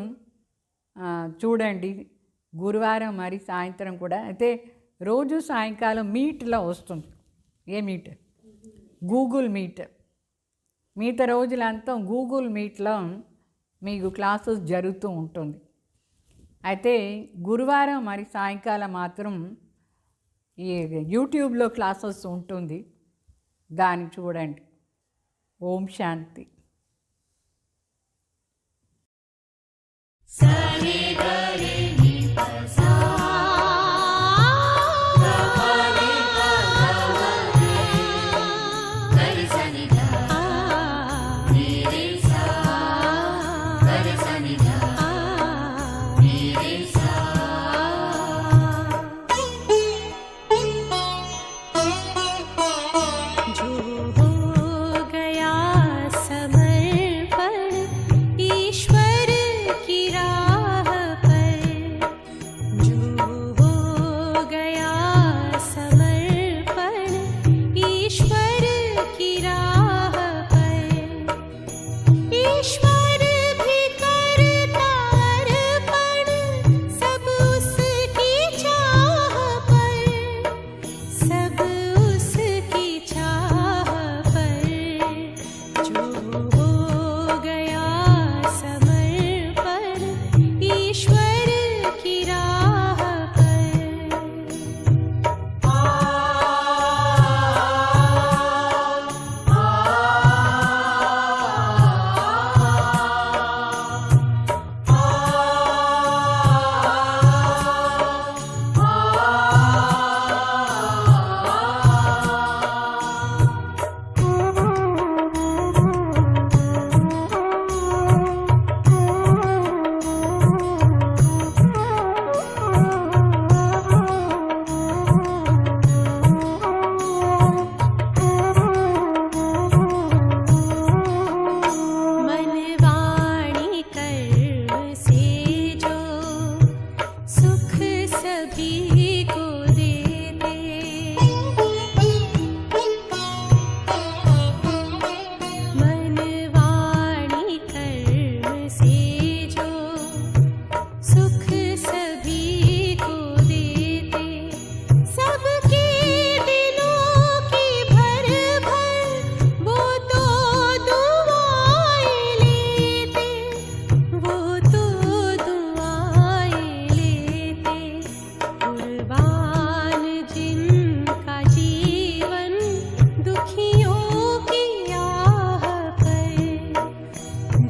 చూడండి. గురువారం మరి సాయంత్రం కూడా అయితే రోజు సాయంకాలం మీట్లో వస్తుంది. ఏ మీట్? Google meet. మిగతా రోజులంతా గూగుల్ మీట్లో మీకు క్లాసెస్ జరుగుతూ ఉంటుంది. అయితే గురువారం మరి సాయంకాలం మాత్రం ఈ యూట్యూబ్లో క్లాసెస్ ఉంటుంది, దాన్ని చూడండి. ఓం శాంతి.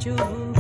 जो